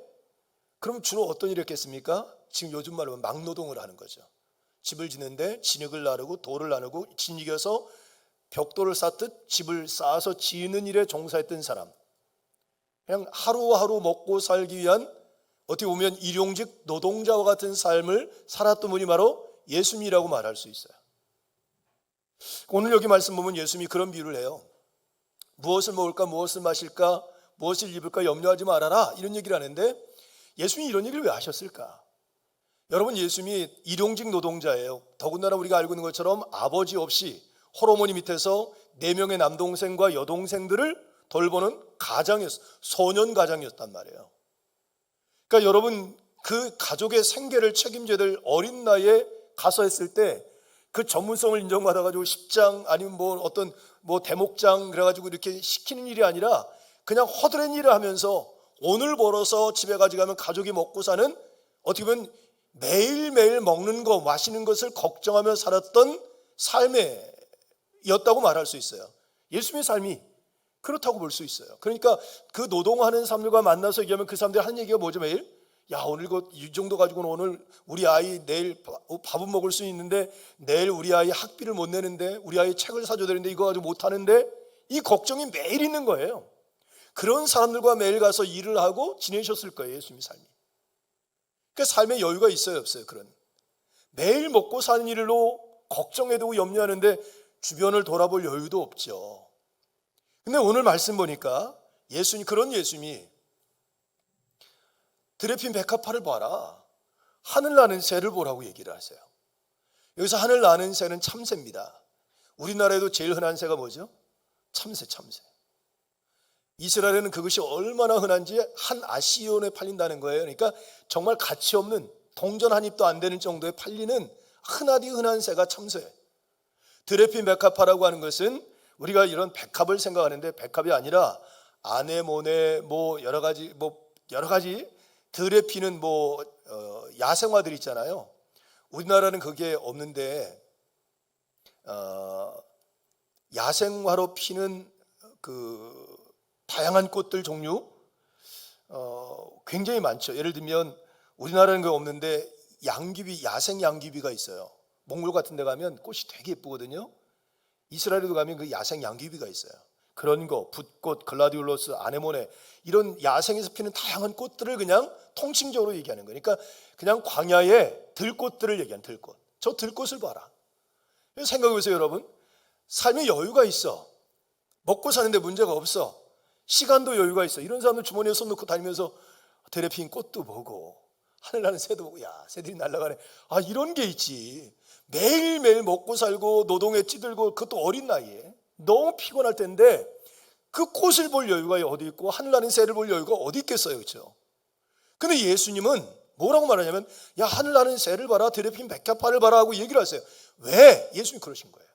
그럼 주로 어떤 일을 했겠습니까? 지금 요즘 말로 막노동을 하는 거죠. 집을 짓는데 진흙을 나르고 돌을 나르고 짓이겨서 벽돌을 쌓듯 집을 쌓아서 지는 일에 종사했던 사람, 그냥 하루하루 먹고 살기 위한 어떻게 보면 일용직 노동자와 같은 삶을 살았던 분이 바로 예수님이라고 말할 수 있어요. 오늘 여기 말씀 보면 예수님이 그런 비유를 해요. 무엇을 먹을까, 무엇을 마실까, 무엇을 입을까 염려하지 말아라, 이런 얘기를 하는데 예수님이 이런 얘기를 왜 하셨을까? 여러분, 예수님이 일용직 노동자예요. 더군다나 우리가 알고 있는 것처럼 아버지 없이 홀어머니 밑에서 4명의 남동생과 여동생들을 돌보는 가장이었어요. 소년 가장이었단 말이에요. 그러니까 여러분, 그 가족의 생계를 책임져야 될 어린 나이에 가서 했을 때 그 전문성을 인정받아가지고 십장 아니면 어떤 대목장 그래가지고 이렇게 시키는 일이 아니라 그냥 허드렛 일을 하면서 오늘 벌어서 집에 가져가면 가족이 먹고 사는, 어떻게 보면 매일매일 먹는 거 마시는 것을 걱정하며 살았던 삶이었다고 말할 수 있어요. 예수님의 삶이 그렇다고 볼 수 있어요. 그러니까 그 노동하는 사람들과 만나서 얘기하면 그 사람들이 하는 얘기가 뭐죠? 매일 야, 오늘 이 정도 가지고는 오늘 우리 아이 내일 밥은 먹을 수 있는데 내일 우리 아이 학비를 못 내는데, 우리 아이 책을 사줘야 되는데 이거 가지고 못 하는데, 이 걱정이 매일 있는 거예요. 그런 사람들과 매일 가서 일을 하고 지내셨을 거예요, 예수님의 삶이. 그러니까 삶에 여유가 있어요, 없어요? 그런 매일 먹고 사는 일로 걱정해두고 염려하는데 주변을 돌아볼 여유도 없죠. 근데 오늘 말씀 보니까 그런 예수님이 드레핀 백합화를 봐라, 하늘 나는 새를 보라고 얘기를 하세요. 여기서 하늘 나는 새는 참새입니다. 우리나라에도 제일 흔한 새가 뭐죠? 참새. 이스라엘에는 그것이 얼마나 흔한지 한 아시온에 팔린다는 거예요. 그러니까 정말 가치 없는, 동전 한 입도 안 되는 정도에 팔리는 흔하디 흔한 새가 참새. 드레핀 백합화라고 하는 것은 우리가 이런 백합을 생각하는데 백합이 아니라 아네모네 여러 가지 들에 피는 야생화들 있잖아요. 우리나라는 그게 없는데 야생화로 피는 그 다양한 꽃들 종류 굉장히 많죠. 예를 들면 우리나라는 그게 없는데 야생 양귀비가 있어요. 몽골 같은 데 가면 꽃이 되게 예쁘거든요. 이스라엘에도 가면 그 야생 양귀비가 있어요. 그런 거, 붓꽃, 글라디올러스, 아네모네, 이런 야생에서 피는 다양한 꽃들을 그냥 통칭적으로 얘기하는 거예요. 그러니까 그냥 광야에 들꽃들을 얘기하는 들꽃. 저 들꽃을 봐라. 생각해보세요, 여러분. 삶에 여유가 있어. 먹고 사는데 문제가 없어. 시간도 여유가 있어. 이런 사람들 주머니에 손 넣고 다니면서 들에 핀 꽃도 보고 하늘 나는 새도 보고, 야, 새들이 날아가네. 아, 이런 게 있지. 매일매일 먹고 살고 노동에 찌들고, 그것도 어린 나이에 너무 피곤할 텐데 그 꽃을 볼 여유가 어디 있고 하늘 나는 새를 볼 여유가 어디 있겠어요, 그렇죠? 근데 예수님은 뭐라고 말하냐면, 야, 하늘 나는 새를 봐라, 들에 핀 백합화를 봐라 하고 얘기를 하세요. 왜? 예수님이 그러신 거예요.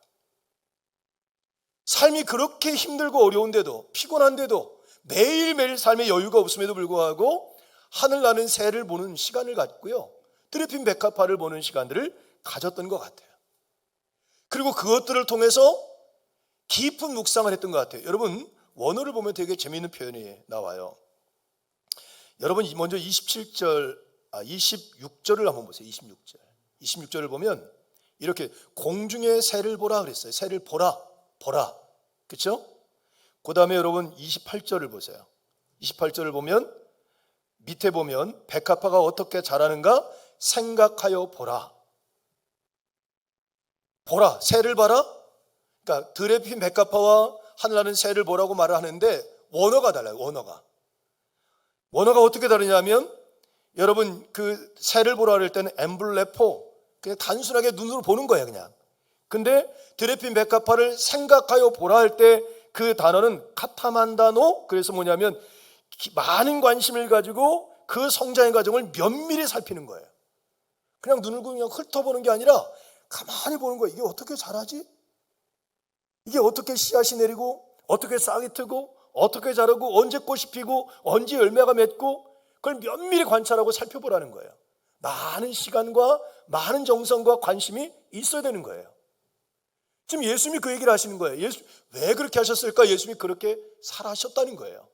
삶이 그렇게 힘들고 어려운데도, 피곤한데도, 매일매일 삶에 여유가 없음에도 불구하고 하늘 나는 새를 보는 시간을 갖고요, 들에 핀 백합화를 보는 시간들을 가졌던 것 같아요. 그리고 그것들을 통해서 깊은 묵상을 했던 것 같아요. 여러분, 원어를 보면 되게 재미있는 표현이 나와요. 여러분, 먼저 26절을 한번 보세요. 26절을 보면 이렇게 공중의 새를 보라 그랬어요. 새를 보라. 그렇죠? 그 다음에 여러분 28절을 보세요. 28절을 보면 밑에 보면 백합화가 어떻게 자라는가 생각하여 보라. 새를 봐라. 그러니까 들에 핀 백합화와 하늘나는 새를 보라고 말을 하는데 원어가 달라요. 원어가 어떻게 다르냐면, 여러분 그 새를 보라 그럴 때는 엠블레포, 그냥 단순하게 눈으로 보는 거예요, 그냥. 근데 들에 핀 백합화를 생각하여 보라 할 때 그 단어는 카타만다노, 그래서 뭐냐면 많은 관심을 가지고 그 성장의 과정을 면밀히 살피는 거예요. 그냥 눈을 그냥 훑어보는 게 아니라 가만히 보는 거예요. 이게 어떻게 자라지? 이게 어떻게 씨앗이 내리고, 어떻게 싹이 트고, 어떻게 자라고, 언제 꽃이 피고, 언제 열매가 맺고, 그걸 면밀히 관찰하고 살펴보라는 거예요. 많은 시간과 많은 정성과 관심이 있어야 되는 거예요. 지금 예수님이 그 얘기를 하시는 거예요. 왜 그렇게 하셨을까? 예수님이 그렇게 살아셨다는 거예요.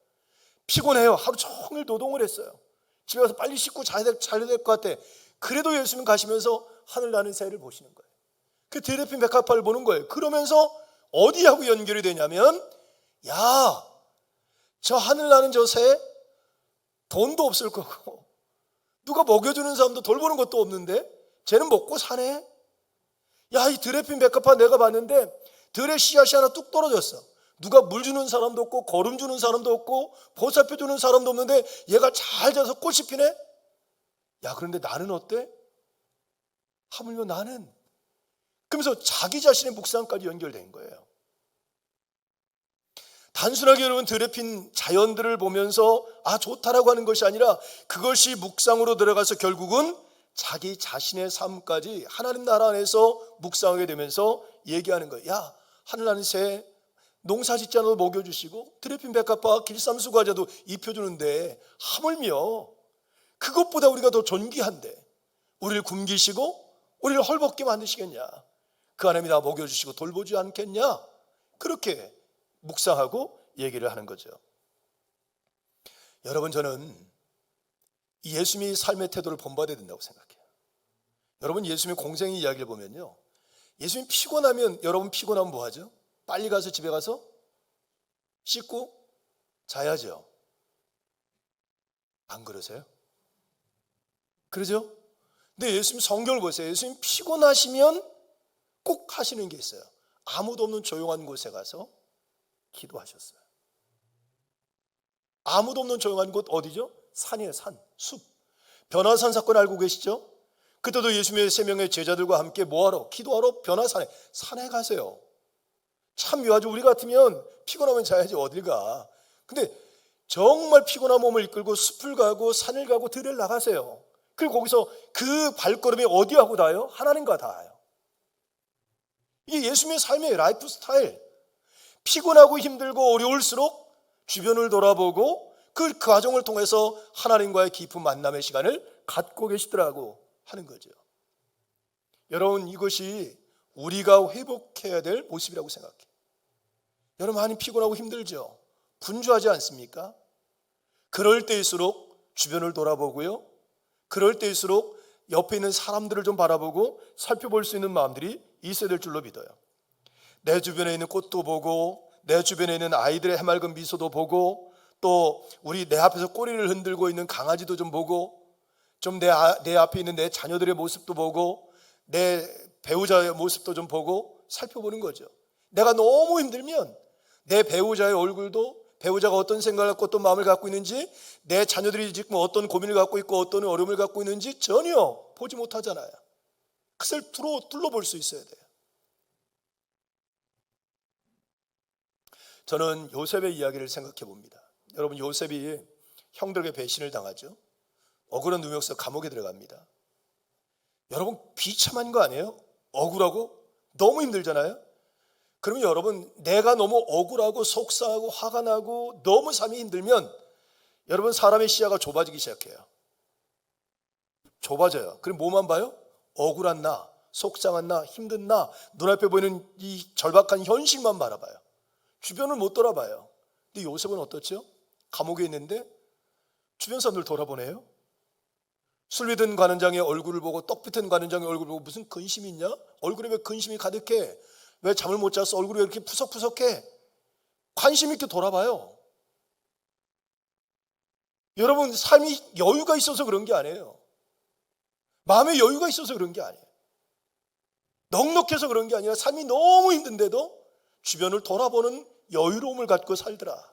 피곤해요. 하루 종일 노동을 했어요. 집에 가서 빨리 씻고 자야 될 것 같아. 그래도 예수님 가시면서 하늘 나는 새를 보시는 거예요. 그 드레핀 백합화를 보는 거예요. 그러면서 어디하고 연결이 되냐면, 야, 저 하늘 나는 저 새 돈도 없을 거고 누가 먹여주는 사람도 돌보는 것도 없는데 쟤는 먹고 사네. 야, 이 드레핀 백합화 내가 봤는데 들에 씨앗이 하나 뚝 떨어졌어. 누가 물 주는 사람도 없고 거름 주는 사람도 없고 보살펴 주는 사람도 없는데 얘가 잘 자서 꽃이 피네. 야, 그런데 나는 어때? 하물며 나는. 그러면서 자기 자신의 묵상까지 연결된 거예요. 단순하게 여러분 드레핀 자연들을 보면서 좋다라고 하는 것이 아니라 그것이 묵상으로 들어가서 결국은 자기 자신의 삶까지 하나님 나라 안에서 묵상하게 되면서 얘기하는 거예요. 야, 하늘 나는 새 농사 짓지 않아도 먹여주시고 드레핀 백합화 길쌈수 과자도 입혀주는데 하물며 그것보다 우리가 더 존귀한데 우리를 굶기시고 우리를 헐벗게 만드시겠냐? 그 하나님이 나 먹여주시고 돌보지 않겠냐? 그렇게 묵상하고 얘기를 하는 거죠. 여러분, 저는 예수님이 삶의 태도를 본받아야 된다고 생각해요. 여러분, 예수님의 공생의 이야기를 보면요, 예수님 피곤하면, 여러분 피곤하면 뭐 하죠? 빨리 가서 집에 가서 씻고 자야죠. 안 그러세요? 그러죠? 근데 예수님 성경을 보세요. 예수님 피곤하시면 꼭 하시는 게 있어요. 아무도 없는 조용한 곳에 가서 기도하셨어요. 아무도 없는 조용한 곳 어디죠? 산이에요. 산, 숲. 변화산 사건 알고 계시죠? 그때도 예수님의 3명의 제자들과 함께 뭐하러? 기도하러 산에 가세요. 참 묘하죠. 우리 같으면 피곤하면 자야지 어딜 가. 근데 정말 피곤한 몸을 이끌고 숲을 가고 산을 가고 들을 나가세요. 그리고 거기서 그 발걸음이 어디하고 닿아요? 하나님과 닿아요. 이게 예수님의 삶의 라이프 스타일. 피곤하고 힘들고 어려울수록 주변을 돌아보고 그 과정을 통해서 하나님과의 깊은 만남의 시간을 갖고 계시더라고 하는 거죠. 여러분, 이것이 우리가 회복해야 될 모습이라고 생각해요. 여러분, 많이 피곤하고 힘들죠? 분주하지 않습니까? 그럴 때일수록 주변을 돌아보고요, 그럴 때일수록 옆에 있는 사람들을 좀 바라보고 살펴볼 수 있는 마음들이 있어야 될 줄로 믿어요. 내 주변에 있는 꽃도 보고 내 주변에 있는 아이들의 해맑은 미소도 보고 또 우리 내 앞에서 꼬리를 흔들고 있는 강아지도 좀 보고 좀 내 앞에 있는 내 자녀들의 모습도 보고 내 배우자의 모습도 좀 보고 살펴보는 거죠. 내가 너무 힘들면 내 배우자의 얼굴도, 배우자가 어떤 생각을 갖고 어떤 마음을 갖고 있는지, 내 자녀들이 지금 어떤 고민을 갖고 있고 어떤 어려움을 갖고 있는지 전혀 보지 못하잖아요. 그것을 둘러볼 수 있어야 돼요. 저는 요셉의 이야기를 생각해 봅니다. 여러분, 요셉이 형들에게 배신을 당하죠. 억울한 누명서 감옥에 들어갑니다. 여러분, 비참한 거 아니에요? 억울하고 너무 힘들잖아요. 그러면 여러분, 내가 너무 억울하고 속상하고 화가 나고 너무 삶이 힘들면 여러분, 사람의 시야가 좁아지기 시작해요. 좁아져요. 그럼 뭐만 봐요? 억울한 나, 속상한 나, 힘든 나, 눈앞에 보이는 이 절박한 현실만 바라봐요. 주변을 못 돌아봐요. 근데 요셉은 어떻죠? 감옥에 있는데 주변 사람들 돌아보네요. 술비든 관원장의 얼굴을 보고, 떡비든 관원장의 얼굴을 보고 무슨 근심이 있냐? 얼굴에 왜 근심이 가득해? 왜 잠을 못 잤어? 얼굴이 왜 이렇게 푸석푸석해? 관심 있게 돌아봐요. 여러분, 삶이 여유가 있어서 그런 게 아니에요. 마음에 여유가 있어서 그런 게 아니에요. 넉넉해서 그런 게 아니라 삶이 너무 힘든데도 주변을 돌아보는 여유로움을 갖고 살더라.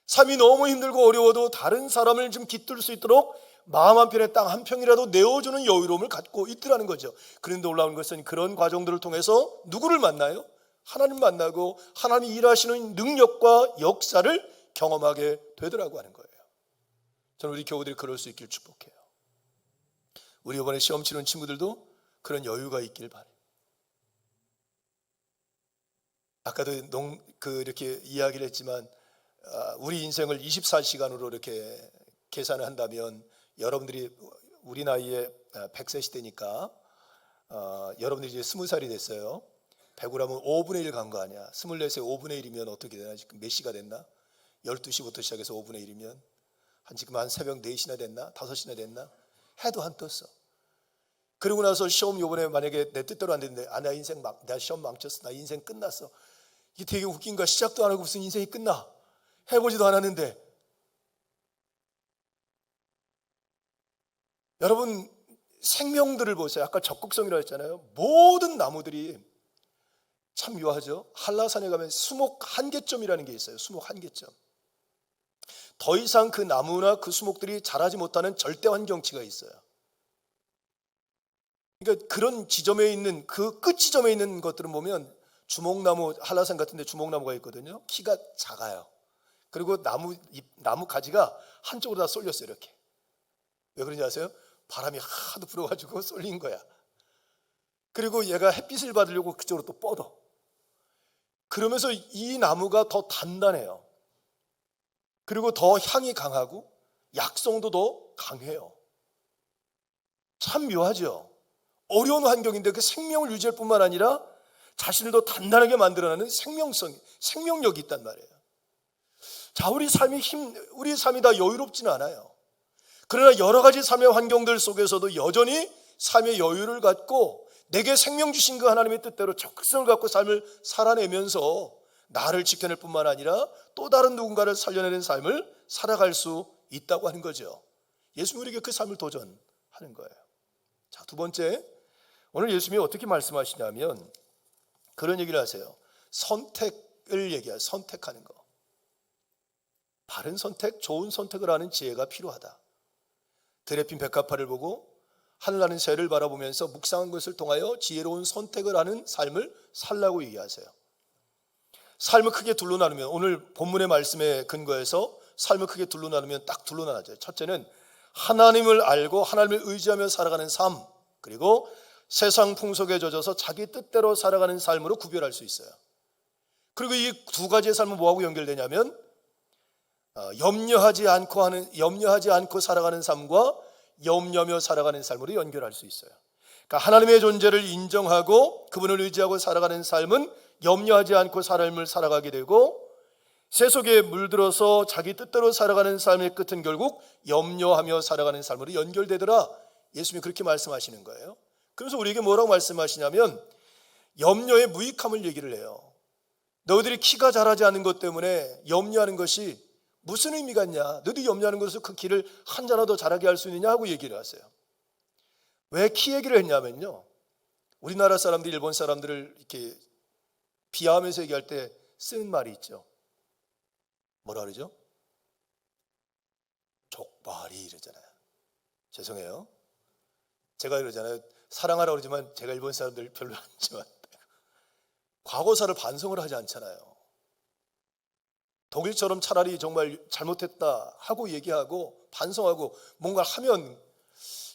삶이 너무 힘들고 어려워도 다른 사람을 좀 깃들 수 있도록 마음 한편에 땅 한 평이라도 내어주는 여유로움을 갖고 있더라는 거죠. 그런데 놀라운 것은 그런 과정들을 통해서 누구를 만나요? 하나님 만나고 하나님이 일하시는 능력과 역사를 경험하게 되더라고 하는 거예요. 저는 우리 교우들이 그럴 수 있길 축복해요. 우리 이번에 시험 치는 친구들도 그런 여유가 있길 바라요. 아까도 이렇게 이야기를 했지만 우리 인생을 24시간으로 이렇게 계산을 한다면 여러분들이 우리 나이에 100세 시대니까 여러분들이 이제 20살이 됐어요. 100으로 하면 5분의 1 간 거 아니야. 24세 5분의 1이면 어떻게 되나? 지금 몇 시가 됐나? 12시부터 시작해서 5분의 1이면 지금 한 새벽 4시나 됐나? 5시나 됐나? 해도 안 떴어. 그러고 나서 시험 요번에 만약에 내 뜻대로 안 됐는데 나 시험 망쳤어. 나 인생 끝났어. 이게 되게 웃긴 거야. 시작도 안 하고 무슨 인생이 끝나. 해보지도 않았는데. 여러분 생명들을 보세요. 아까 적극성이라고 했잖아요. 모든 나무들이 참 묘하죠. 한라산에 가면 수목 한계점이라는 게 있어요. 수목 한계점. 더 이상 그 나무나 그 수목들이 자라지 못하는 절대 환경치가 있어요. 그러니까 그런 지점에 있는 그 끝 지점에 있는 것들은 보면 주목나무, 한라산 같은 데 주목나무가 있거든요. 키가 작아요. 그리고 나무 가지가 한쪽으로 다 쏠렸어요. 이렇게. 왜 그런지 아세요? 바람이 하도 불어가지고 쏠린 거야. 그리고 얘가 햇빛을 받으려고 그쪽으로 또 뻗어. 그러면서 이 나무가 더 단단해요. 그리고 더 향이 강하고 약성도 더 강해요. 참 묘하죠. 어려운 환경인데 그 생명을 유지할 뿐만 아니라 자신을 더 단단하게 만들어내는 생명력이 있단 말이에요. 자, 우리 삶이 다 여유롭지는 않아요. 그러나 여러 가지 삶의 환경들 속에서도 여전히 삶의 여유를 갖고 내게 생명 주신 그 하나님의 뜻대로 적극성을 갖고 삶을 살아내면서 나를 지켜낼 뿐만 아니라 또 다른 누군가를 살려내는 삶을 살아갈 수 있다고 하는 거죠. 예수님이 우리에게 그 삶을 도전하는 거예요. 자, 두 번째, 오늘 예수님이 어떻게 말씀하시냐면 그런 얘기를 하세요. 선택을 얘기해요. 선택하는 거. 바른 선택, 좋은 선택을 하는 지혜가 필요하다. 들에 핀 백합화를 보고 하늘나는 새를 바라보면서 묵상한 것을 통하여 지혜로운 선택을 하는 삶을 살라고 얘기하세요. 삶을 크게 둘로 나누면 오늘 본문의 말씀에 근거해서 삶을 크게 둘로 나누면 딱 둘로 나눠져요. 첫째는 하나님을 알고 하나님을 의지하며 살아가는 삶, 그리고 세상 풍속에 젖어서 자기 뜻대로 살아가는 삶으로 구별할 수 있어요. 그리고 이 두 가지의 삶은 뭐하고 연결되냐면 염려하지 않고 살아가는 삶과 염려하며 살아가는 삶으로 연결할 수 있어요. 그러니까 하나님의 존재를 인정하고 그분을 의지하고 살아가는 삶은 염려하지 않고 삶을 살아가게 되고, 세속에 물들어서 자기 뜻대로 살아가는 삶의 끝은 결국 염려하며 살아가는 삶으로 연결되더라. 예수님이 그렇게 말씀하시는 거예요. 그래서 우리에게 뭐라고 말씀하시냐면 염려의 무익함을 얘기를 해요. 너희들이 키가 자라지 않는 것 때문에 염려하는 것이 무슨 의미가 있냐? 너희들이 염려하는 것을 그 키를 한 자라도 자라게 할 수 있느냐 하고 얘기를 하세요. 왜 키 얘기를 했냐면요, 우리나라 사람들이 일본 사람들을 이렇게 비하하면서 얘기할 때 쓰는 말이 있죠. 뭐라 그러죠? 족발이 이러잖아요. 죄송해요. 제가 이러잖아요. 사랑하라고 그러지만 제가 일본 사람들 별로 안 좋아해요. 과거사를 반성을 하지 않잖아요. 독일처럼 차라리 정말 잘못했다 하고 얘기하고 반성하고 뭔가 하면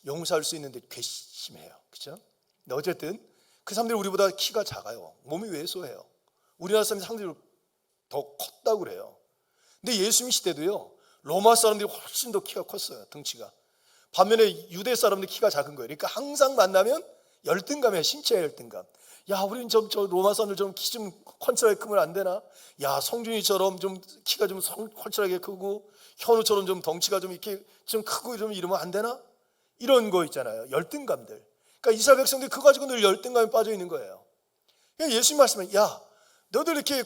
용서할 수 있는데 괘씸해요. 그렇죠? 근데 어쨌든 그 사람들이 우리보다 키가 작아요. 몸이 왜소해요. 우리나라 사람들이 상대적으로 더 컸다고 그래요. 근데 예수님 시대도요, 로마 사람들이 훨씬 더 키가 컸어요. 등치가. 반면에 유대 사람들 키가 작은 거예요. 그러니까 항상 만나면 열등감이에요. 신체의 열등감. 야, 우리는 저 로마 사람들 좀 키 좀 훤칠하게 크면 안 되나? 야, 성준이처럼 좀 키가 좀 훤칠하게 크고 현우처럼 좀 덩치가 좀 이렇게 좀 크고 좀 이러면 안 되나? 이런 거 있잖아요. 열등감들. 그러니까 이스라엘 백성들이 그거 가지고 늘 열등감에 빠져 있는 거예요. 그러니까 예수님 말씀은, 야, 너희들 이렇게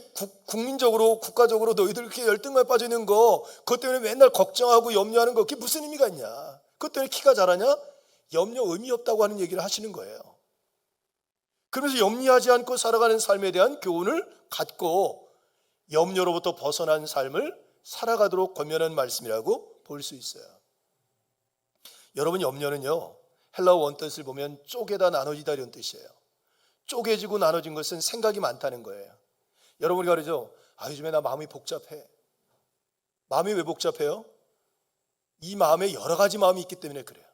국민적으로 국가적으로 너희들 이렇게 열등감에 빠져 있는 거, 그것 때문에 맨날 걱정하고 염려하는 거, 그게 무슨 의미가 있냐? 그것 때문에 키가 자라냐? 염려 의미 없다고 하는 얘기를 하시는 거예요. 그러면서 염려하지 않고 살아가는 삶에 대한 교훈을 갖고 염려로부터 벗어난 삶을 살아가도록 권면하는 말씀이라고 볼 수 있어요. 여러분, 염려는요, 헬라어 원뜻을 보면 쪼개다 나눠지다 이런 뜻이에요. 쪼개지고 나눠진 것은 생각이 많다는 거예요. 여러분이 그러죠. 요즘에 나 마음이 복잡해. 마음이 왜 복잡해요? 이 마음에 여러 가지 마음이 있기 때문에 그래요.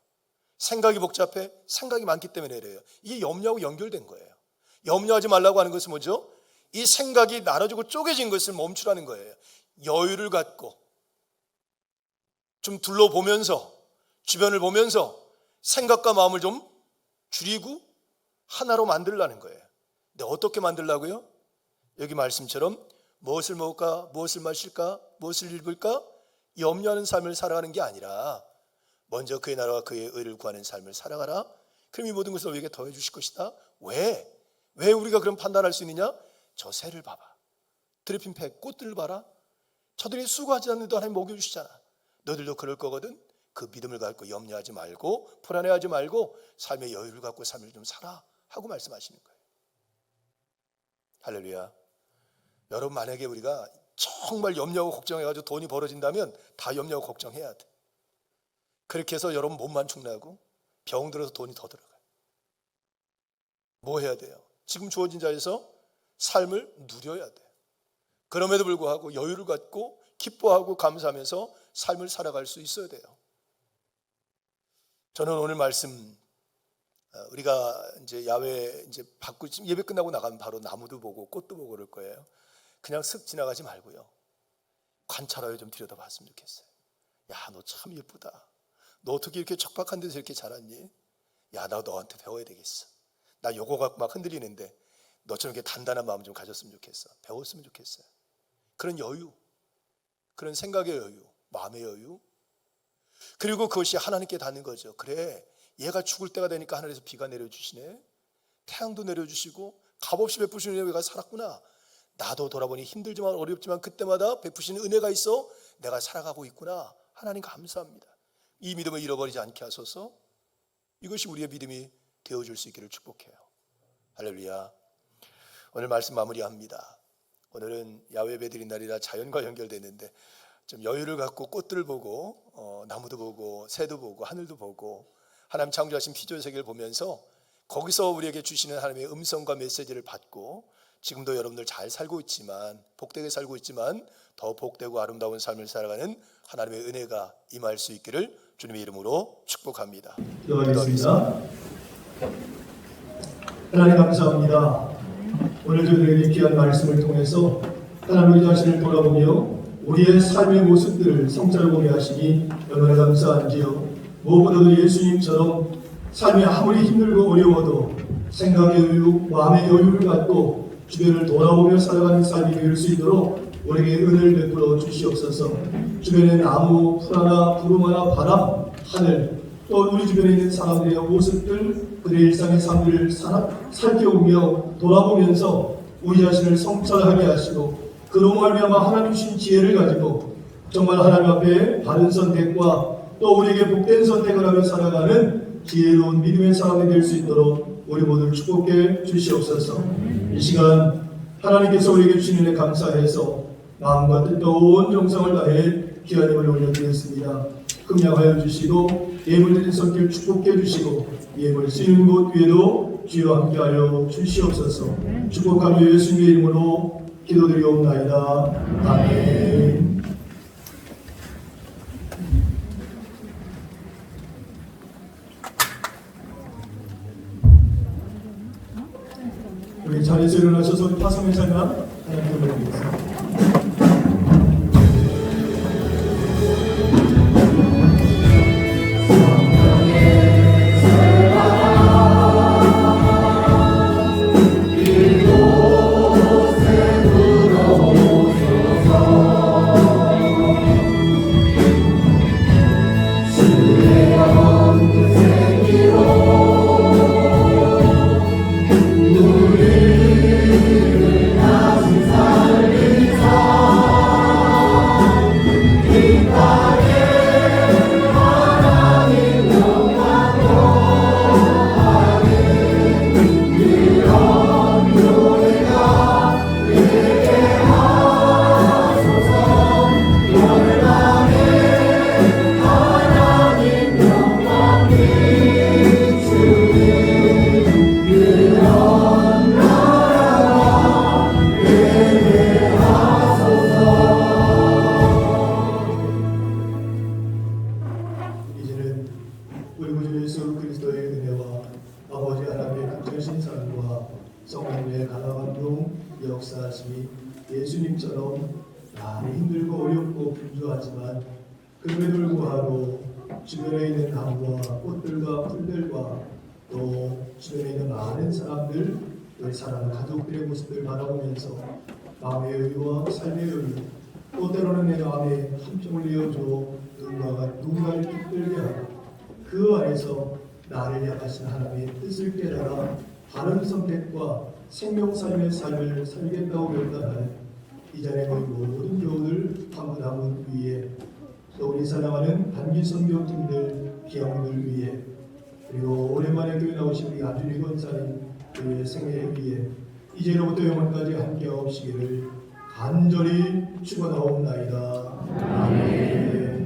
생각이 복잡해? 생각이 많기 때문에 그래요. 이게 염려하고 연결된 거예요. 염려하지 말라고 하는 것은 뭐죠? 이 생각이 나눠지고 쪼개진 것을 멈추라는 거예요. 여유를 갖고 좀 둘러보면서, 주변을 보면서 생각과 마음을 좀 줄이고 하나로 만들라는 거예요. 근데 어떻게 만들라고요? 여기 말씀처럼 무엇을 먹을까, 무엇을 마실까, 무엇을 입을까 염려하는 삶을 살아가는 게 아니라 먼저 그의 나라와 그의 의를 구하는 삶을 살아가라. 그럼 이 모든 것을 우리에게 더해 주실 것이다. 왜? 왜 우리가 그럼 판단할 수 있느냐? 저 새를 봐봐. 드레핀 팩 꽃들을 봐라. 저들이 수고하지 않는데도 하나님 먹여주시잖아. 너희들도 그럴 거거든. 그 믿음을 갖고 염려하지 말고 불안해하지 말고 삶의 여유를 갖고 삶을 좀 살아 하고 말씀하시는 거예요. 할렐루야. 여러분, 만약에 우리가 정말 염려하고 걱정해가지고 돈이 벌어진다면 다 염려하고 걱정해야 돼. 그렇게 해서 여러분 몸만 축나고 병 들어서 돈이 더 들어가요. 뭐 해야 돼요? 지금 주어진 자리에서 삶을 누려야 돼요. 그럼에도 불구하고 여유를 갖고 기뻐하고 감사하면서 삶을 살아갈 수 있어야 돼요. 저는 오늘 말씀, 우리가 이제 야외 이제 밖으로 지금 예배 끝나고 나가면 바로 나무도 보고 꽃도 보고 그럴 거예요. 그냥 슥 지나가지 말고요. 관찰하여 좀 들여다봤으면 좋겠어요. 야, 너 참 예쁘다. 너 어떻게 이렇게 척박한 데서 이렇게 자랐니? 야, 나 너한테 배워야 되겠어. 나 요거 갖고 막 흔들리는데 너처럼 이렇게 단단한 마음 좀 가졌으면 좋겠어. 배웠으면 좋겠어요. 그런 여유, 그런 생각의 여유, 마음의 여유, 그리고 그것이 하나님께 닿는 거죠. 그래, 얘가 죽을 때가 되니까 하늘에서 비가 내려주시네. 태양도 내려주시고 값없이 베푸시는 은혜가 살았구나. 나도 돌아보니 힘들지만 어렵지만 그때마다 베푸시는 은혜가 있어 내가 살아가고 있구나. 하나님 감사합니다. 이 믿음을 잃어버리지 않게 하소서. 이것이 우리의 믿음이 되어줄 수 있기를 축복해요. 할렐루야. 오늘 말씀 마무리합니다. 오늘은 야외 예배드린 날이라 자연과 연결됐는데 좀 여유를 갖고 꽃들을 보고 나무도 보고 새도 보고 하늘도 보고 하나님 창조하신 피조의 세계를 보면서 거기서 우리에게 주시는 하나님의 음성과 메시지를 받고 지금도 여러분들 잘 살고 있지만 복되게 살고 있지만 더 복되고 아름다운 삶을 살아가는 하나님의 은혜가 임할 수 있기를 주님의 이름으로 축복합니다. 기도하겠습니다. 하나님 감사합니다. 오늘 저희들에게 귀한 말씀을 통해서 하나님 우리 자신을 돌아보며 우리의 삶의 모습들을 성찰을 보게 하시니 얼마나 감사한지요. 무엇보다도 예수님처럼 삶이 아무리 힘들고 어려워도 생각의 여유, 마음의 여유를 갖고 주변을 돌아보며 살아가는 삶이 될 수 있도록 우리에게 은혜를 베풀어 주시옵소서. 주변에 나무, 풀 하나, 구름 하나, 바람, 하늘, 또 우리 주변에 있는 사람들의 모습들, 그들의 일상의 삶들을 살펴보며 돌아보면서 우리 자신을 성찰하게 하시고 그로 말미암아 하나님 주신 지혜를 가지고 정말 하나님 앞에 바른 선택과 또 우리에게 복된 선택을 하며 살아가는 지혜로운 믿음의 사람이 될 수 있도록 우리 모두를 축복해 주시옵소서. 이 시간 하나님께서 우리에게 주신 은혜 감사해서 마음과 뜻과 온 정성을 다해 귀한 힘을 올려드렸습니다. 금양하여 주시고 예물드린 손길 축복해 주시고 예물 쓰이는 곳 위에도 주여 함께하여 주시옵소서. 축복하며 예수님의 이름으로 기도드리옵나이다. 아멘. 우리 자리에서 일어나셔서 우리 파송의 찬양 하나님께 올려드리겠습니다. 우리 구주 예수 그리스도의 은혜와 아버지 하나님의 극전신 사랑과 성령의 강화감동 역사하심이 예수님처럼 많이 힘들고 어렵고 분주하지만 그럼에도 불구하고 주변에 있는 나무와 꽃들과 풀들과 또 주변에 있는 많은 사람들, 또 사랑하는 가족들의 모습을 바라보면서 마음의 여유와 삶의 여유, 또 때로는 내 마음에 함정을 이어줘 누군가를 기쁘게 하고 그 안에서 나를 향하신 하나님의 뜻을 깨달아 바른 선택과 생명삶의 삶을 살겠다고 결단하는 이전에 거의 모든 교우들 한 분 한 분 위에 또 우리 사랑하는 단기선교팀들 기영들 위에 그리고 오랜만에 교회 나오신 우리 안준희 권사님 그의 생애를 위해 이제로부터 영원까지 함께 하옵시기를 간절히 축원하옵나이다. 아멘.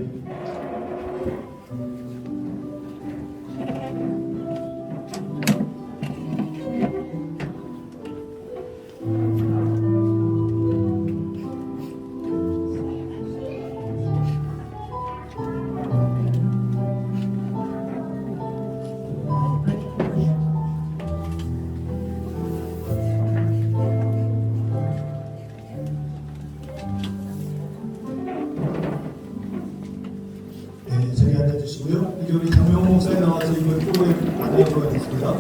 네, 자리 앉아주시고요. 이제 우리 장명 목사님 나와서 이번 프로그램 안내하도록 하겠습니다.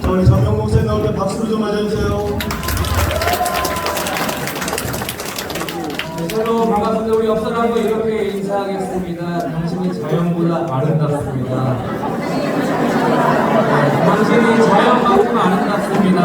자, 우리 장명 목사님 나올 때 박수로 좀 맞아주세요. 네, 서로 반갑습니다. 우리 옆 사람도 이렇게 인사하겠습니다. 당신이 자연보다 아름답습니다. 네, 당신이 자연만큼 아름답습니다.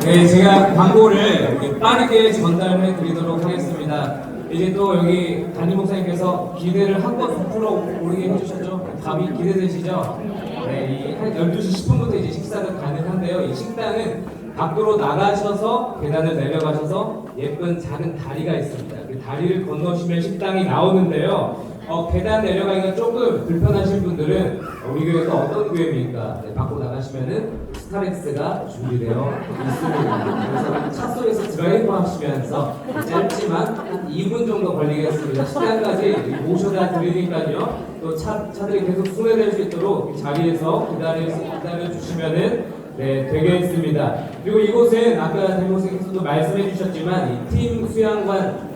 네, 제가 광고를 빠르게 전달해 드리도록 하겠습니다. 이제 또 여기 담임 목사님께서 기대를 한껏 부풀어 오르게 해주셨죠? 감이 기대되시죠? 네, 한 12시 10분부터 이제 식사가 가능한데요. 이 식당은 밖으로 나가셔서 계단을 내려가셔서 예쁜 작은 다리가 있습니다. 그 다리를 건너시면 식당이 나오는데요. 계단 내려가기가 조금 불편하신 분들은 우리 교회가 어떤 교회입니까? 네, 밖으로 나가시면은 스타렉스가 준비되어 있습니다. 그래서 차 속에서 드라이브 하시면서 짧지만 한 2분 정도 걸리겠습니다. 식당까지 모셔다 드리니까요. 또 차들이 계속 순회될 수 있도록 자리에서 기다려 주시면은 네, 되겠습니다. 그리고 이곳은 아까 대목생께서도 말씀해 주셨지만 이 팀 수양관,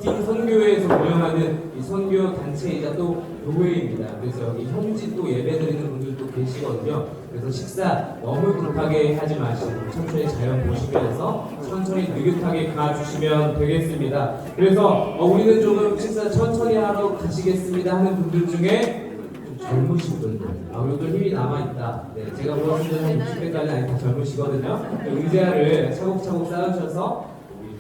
팀 선교회에서 운영하는 이 선교 단체이자 또 교회입니다. 그래서 여기 현지 또 예배드리는 분들도 계시거든요. 그래서 식사 너무 급하게 하지 마시고 천천히 자연 보시면서 천천히 느긋하게 가주시면 되겠습니다. 그래서 우리는 조금 식사 천천히 하러 가시겠습니다 하는 분들 중에 젊으신 분들, 이것도 힘이 남아있다. 네, 제가 보았을 때는 60대까지는 아직 다 젊으시거든요. 의자를 차곡차곡 쌓으셔서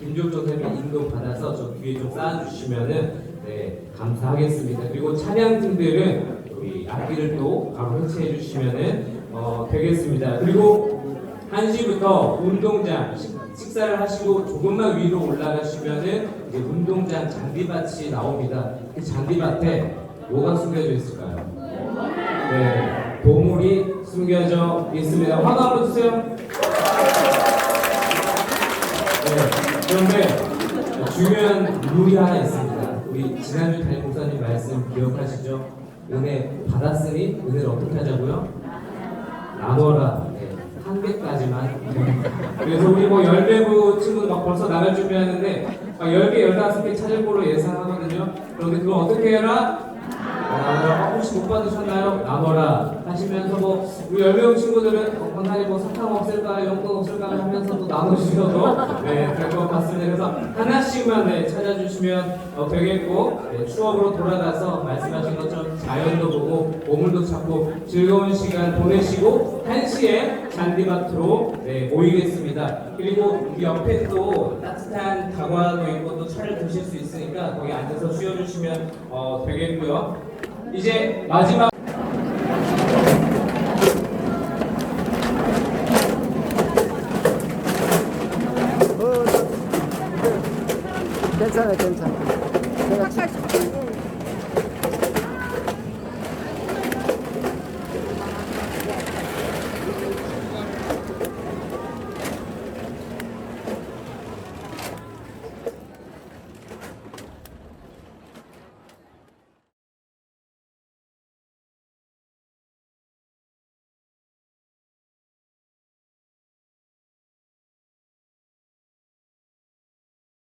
김종조 선생님이 인도 받아서 저 뒤에 좀 쌓아주시면은 네, 감사하겠습니다. 그리고 찬양팀들은 우리 악기를 또 바로 해체해 주시면은 되겠습니다. 그리고 1시부터 운동장 식사를 하시고 조금만 위로 올라가시면은 이제 운동장 잔디밭이 나옵니다. 그 잔디밭에 뭐가 숨겨져 있을까요? 네, 보물이 숨겨져 있습니다. 화도 한번 주세요. 네, 그런데 중요한 룰이 하나 있습니다. 우리 지난주 담임 목사님 말씀 기억하시죠? 은혜 받았으니 은혜를 어떻게 하자고요? 나눠라. 네, 한 개까지만. 그래서 우리 뭐 열배부 친구들 막 벌써 나갈 준비하는데 10개, 15개 찾을 걸로 예상하거든요. 그런데 그걸 어떻게 해라? 혹시 못 받으셨나요? 나눠라 하시면서 뭐 우리 열배우 친구들은 건강에 뭐 사탕 없을까요? 용돈 없을까요? 하면서 또 나눠주셔도 네, 될 것 같습니다. 그래서 하나씩만 네, 찾아주시면 되겠고 네, 추억으로 돌아가서 말씀하신 것처럼 자연도 보고 보물도 찾고 즐거운 시간 보내시고 1시에 잔디밭으로 네, 모이겠습니다. 그리고 옆에 또 따뜻한 다과도 있고 또 차를 드실 수 있으니까 거기 앉아서 쉬어주시면 되겠고요. 이제 마지막 괜찮아. 제가